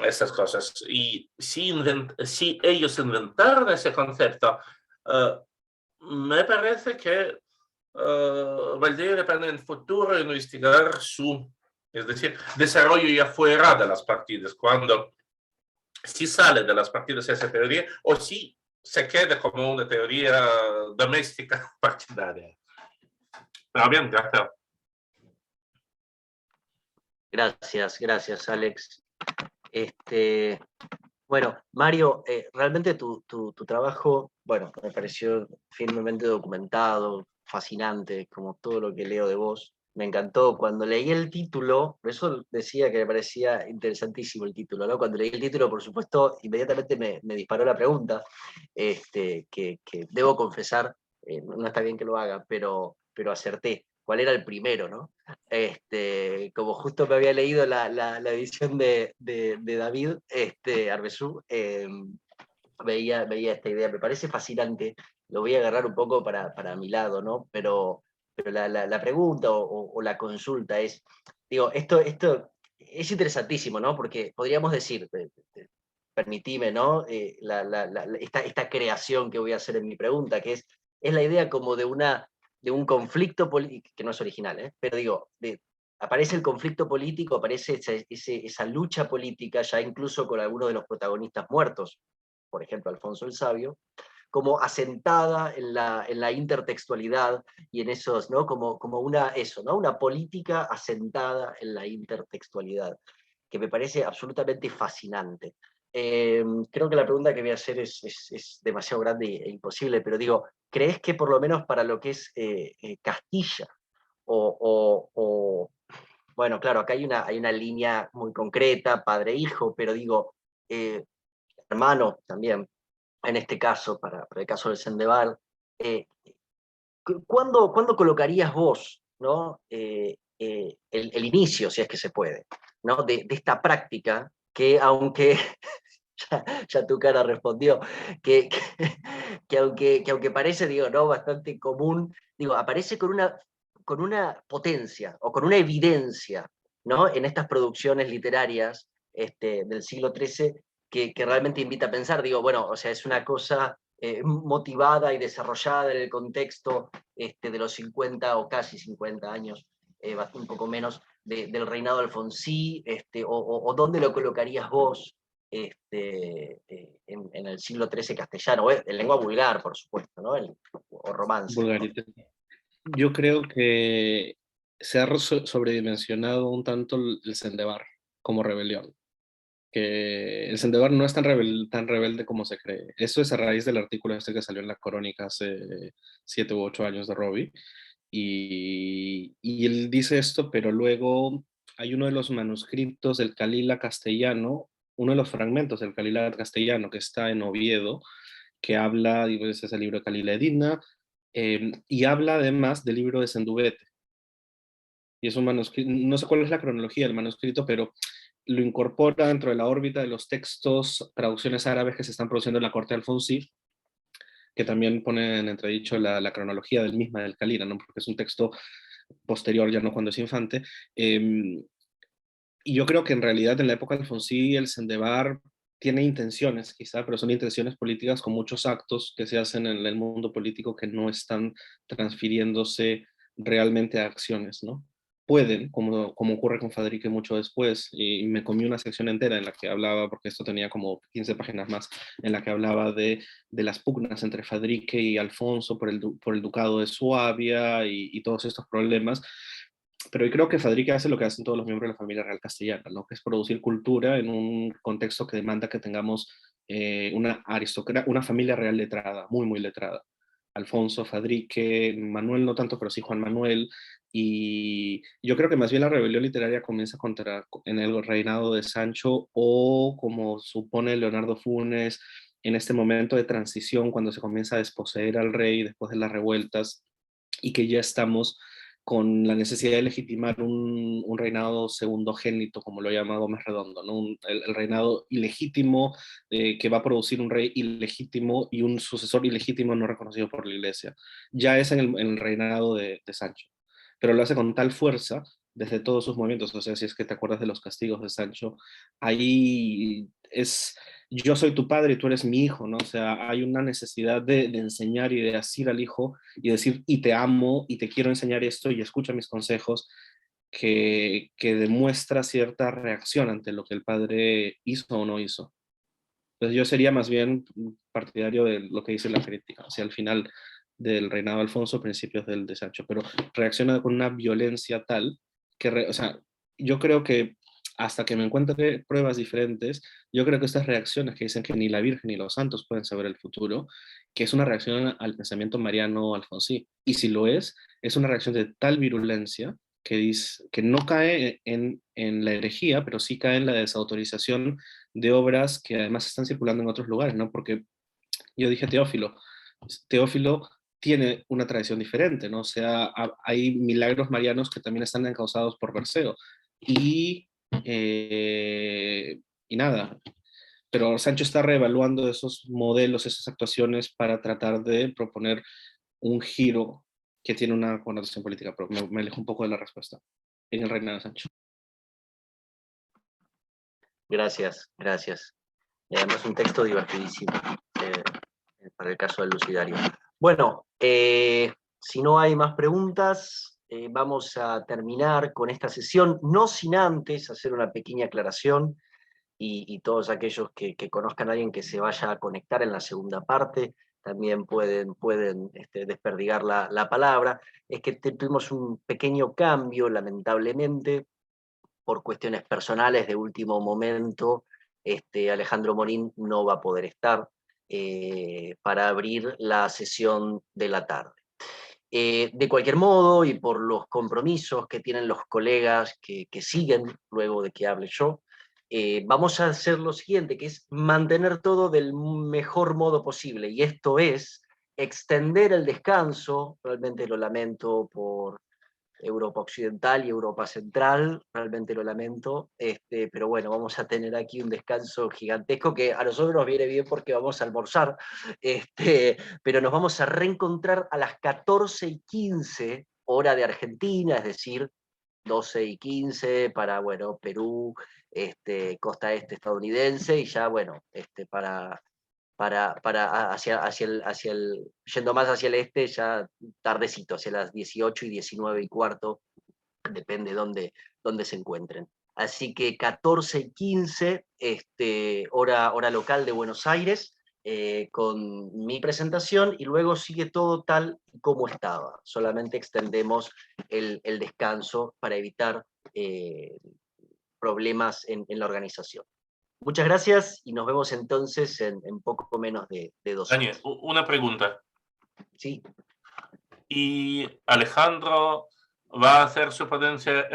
estas cosas. Y si ellos inventaron ese concepto, me parece que valdría la pena en el futuro investigar es decir, desarrollo ya fuera de las partidas, cuando si sale de las partidas esa teoría o si se queda como una teoría doméstica partidaria. Pero bien, gracias. Gracias, Alex. Bueno, Mario, realmente tu trabajo, bueno, me pareció firmemente documentado, fascinante, como todo lo que leo de vos. Me encantó. Cuando leí el título, por eso decía que me parecía interesantísimo el título, ¿no? Cuando leí el título, por supuesto, inmediatamente me disparó la pregunta, que debo confesar, no está bien que lo haga, pero acerté. ¿Cuál era el primero, no? Como justo me había leído la edición de David Arbesú, veía esta idea, me parece fascinante, lo voy a agarrar un poco para mi lado, ¿no? Pero la pregunta o la consulta es, digo, esto es interesantísimo, ¿no? Porque podríamos decir, permitime, ¿no? Esta creación que voy a hacer en mi pregunta, que es la idea como de un conflicto político, que no es original, pero digo, aparece el conflicto político, aparece esa lucha política, ya incluso con algunos de los protagonistas muertos, por ejemplo, Alfonso el Sabio, como asentada en la intertextualidad y en esos, ¿no? Como una política asentada en la intertextualidad, que me parece absolutamente fascinante. Creo que la pregunta que voy a hacer es demasiado grande e imposible, pero digo, ¿crees que por lo menos para lo que es Castilla, bueno, claro, acá hay una línea muy concreta, padre-hijo, pero digo, hermano también, en este caso, para el caso del Sendeval, ¿cuándo colocarías vos, ¿no? El inicio, si es que se puede, ¿no? de esta práctica que, aunque ya tu cara respondió, que aunque parece, digo, ¿no? Bastante común, digo, aparece con una potencia o con una evidencia, ¿no? En estas producciones literarias del siglo XIII que realmente invita a pensar, digo, bueno, o sea, es una cosa motivada y desarrollada en el contexto de los 50 o casi 50 años, un poco menos, del reinado de Alfonsí, o dónde lo colocarías vos en el siglo XIII castellano, en lengua vulgar, por supuesto, ¿no? O romance. Vulgarita. Yo creo que se ha sobredimensionado un tanto el Sendebar como rebelión, que el Sendebar no es tan rebelde como se cree. Eso es a raíz del artículo este que salió en la Crónica hace 7 u 8 años de Robbie, y él dice esto, pero luego hay uno de los manuscritos del Calila castellano, uno de los fragmentos del Calila castellano que está en Oviedo, que habla, y pues es el libro de Calila Edina, y habla además del libro de Sendubete. Y es un manuscrito, no sé cuál es la cronología del manuscrito, pero lo incorpora dentro de la órbita de los textos, traducciones árabes que se están produciendo en la corte de Alfonsí, que también ponen en entredicho la cronología del misma del Calila, ¿no? Porque es un texto posterior, ya no cuando es infante. Y yo creo que en realidad en la época de Alfonsí el Sendebar tiene intenciones, quizá, pero son intenciones políticas con muchos actos que se hacen en el mundo político que no están transfiriéndose realmente a acciones, ¿no? Pueden, como ocurre con Fadrique mucho después, y me comí una sección entera en la que hablaba, porque esto tenía como 15 páginas más, en la que hablaba de las pugnas entre Fadrique y Alfonso por el ducado de Suabia y todos estos problemas. Pero yo creo que Fadrique hace lo que hacen todos los miembros de la familia real castellana, ¿no? Que es producir cultura en un contexto que demanda que tengamos una familia real letrada, muy, muy letrada. Alfonso, Fadrique, Manuel no tanto, pero sí Juan Manuel. Y yo creo que más bien la rebelión literaria comienza en el reinado de Sancho, o como supone Leonardo Funes, en este momento de transición, cuando se comienza a desposeer al rey después de las revueltas, y que ya estamos con la necesidad de legitimar un reinado segundogénito, como lo llama Gómez Redondo, ¿no? El reinado ilegítimo que va a producir un rey ilegítimo y un sucesor ilegítimo no reconocido por la Iglesia. Ya es en el reinado de Sancho, pero lo hace con tal fuerza desde todos sus movimientos. O sea, si es que te acuerdas de los castigos de Sancho, ahí es yo soy tu padre y tú eres mi hijo, ¿no? O sea, hay una necesidad de enseñar y de asir al hijo y decir, y te amo, y te quiero enseñar esto, y escucha mis consejos, que demuestra cierta reacción ante lo que el padre hizo o no hizo. Entonces yo sería más bien partidario de lo que dice la crítica, hacia el final del reinado de Alfonso, principios del de Sancho, pero reacciona con una violencia tal que, o sea, yo creo que hasta que me encuentre pruebas diferentes, yo creo que estas reacciones que dicen que ni la Virgen ni los santos pueden saber el futuro, que es una reacción al pensamiento mariano alfonsí, y si lo es una reacción de tal virulencia que, dice, que no cae en la herejía, pero sí cae en la desautorización de obras que además están circulando en otros lugares, ¿no? Porque yo dije Teófilo tiene una tradición diferente, ¿no? O sea, hay milagros marianos que también están encausados por Berceo. Y nada, pero Sancho está reevaluando esos modelos, esas actuaciones para tratar de proponer un giro que tiene una connotación política, pero me alejo un poco de la respuesta en el reinado de Sancho. Gracias, gracias. Y además un texto divertidísimo para el caso del Lucidario. Bueno, si no hay más preguntas, vamos a terminar con esta sesión, no sin antes hacer una pequeña aclaración, y todos aquellos que conozcan a alguien que se vaya a conectar en la segunda parte, también pueden desperdigar la palabra. Es que tuvimos un pequeño cambio, lamentablemente, por cuestiones personales de último momento. Alejandro Morín no va a poder estar para abrir la sesión de la tarde. De cualquier modo, y por los compromisos que tienen los colegas que siguen luego de que hable yo, vamos a hacer lo siguiente, que es mantener todo del mejor modo posible, y esto es extender el descanso. Realmente lo lamento por Europa Occidental y Europa Central, realmente lo lamento, pero bueno, vamos a tener aquí un descanso gigantesco que a nosotros nos viene bien porque vamos a almorzar, pero nos vamos a reencontrar a las 14:15 hora de Argentina, es decir, 12:15 para, bueno, Perú, costa este estadounidense, y ya, bueno, yendo más hacia el este, ya tardecito, hacia las 18:19:15, depende dónde se encuentren. Así que 14:15, hora local de Buenos Aires, con mi presentación, y luego sigue todo tal como estaba. Solamente extendemos el descanso para evitar problemas en la organización. Muchas gracias y nos vemos entonces en poco menos de 2 horas. Daniel, una pregunta. Sí. ¿Y Alejandro va a hacer su ponencia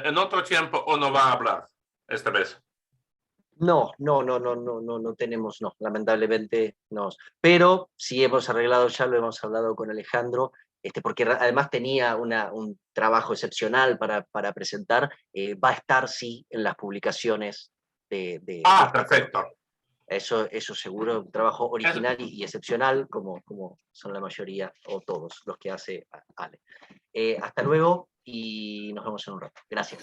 en otro tiempo o no va a hablar esta vez? No tenemos, no, lamentablemente no. Pero sí hemos arreglado, ya lo hemos hablado con Alejandro, porque además tenía un trabajo excepcional para presentar, va a estar, sí, en las publicaciones de Perfecto. Eso seguro, un trabajo original y excepcional, como son la mayoría, o todos los que hace Ale. Hasta luego, y nos vemos en un rato. Gracias.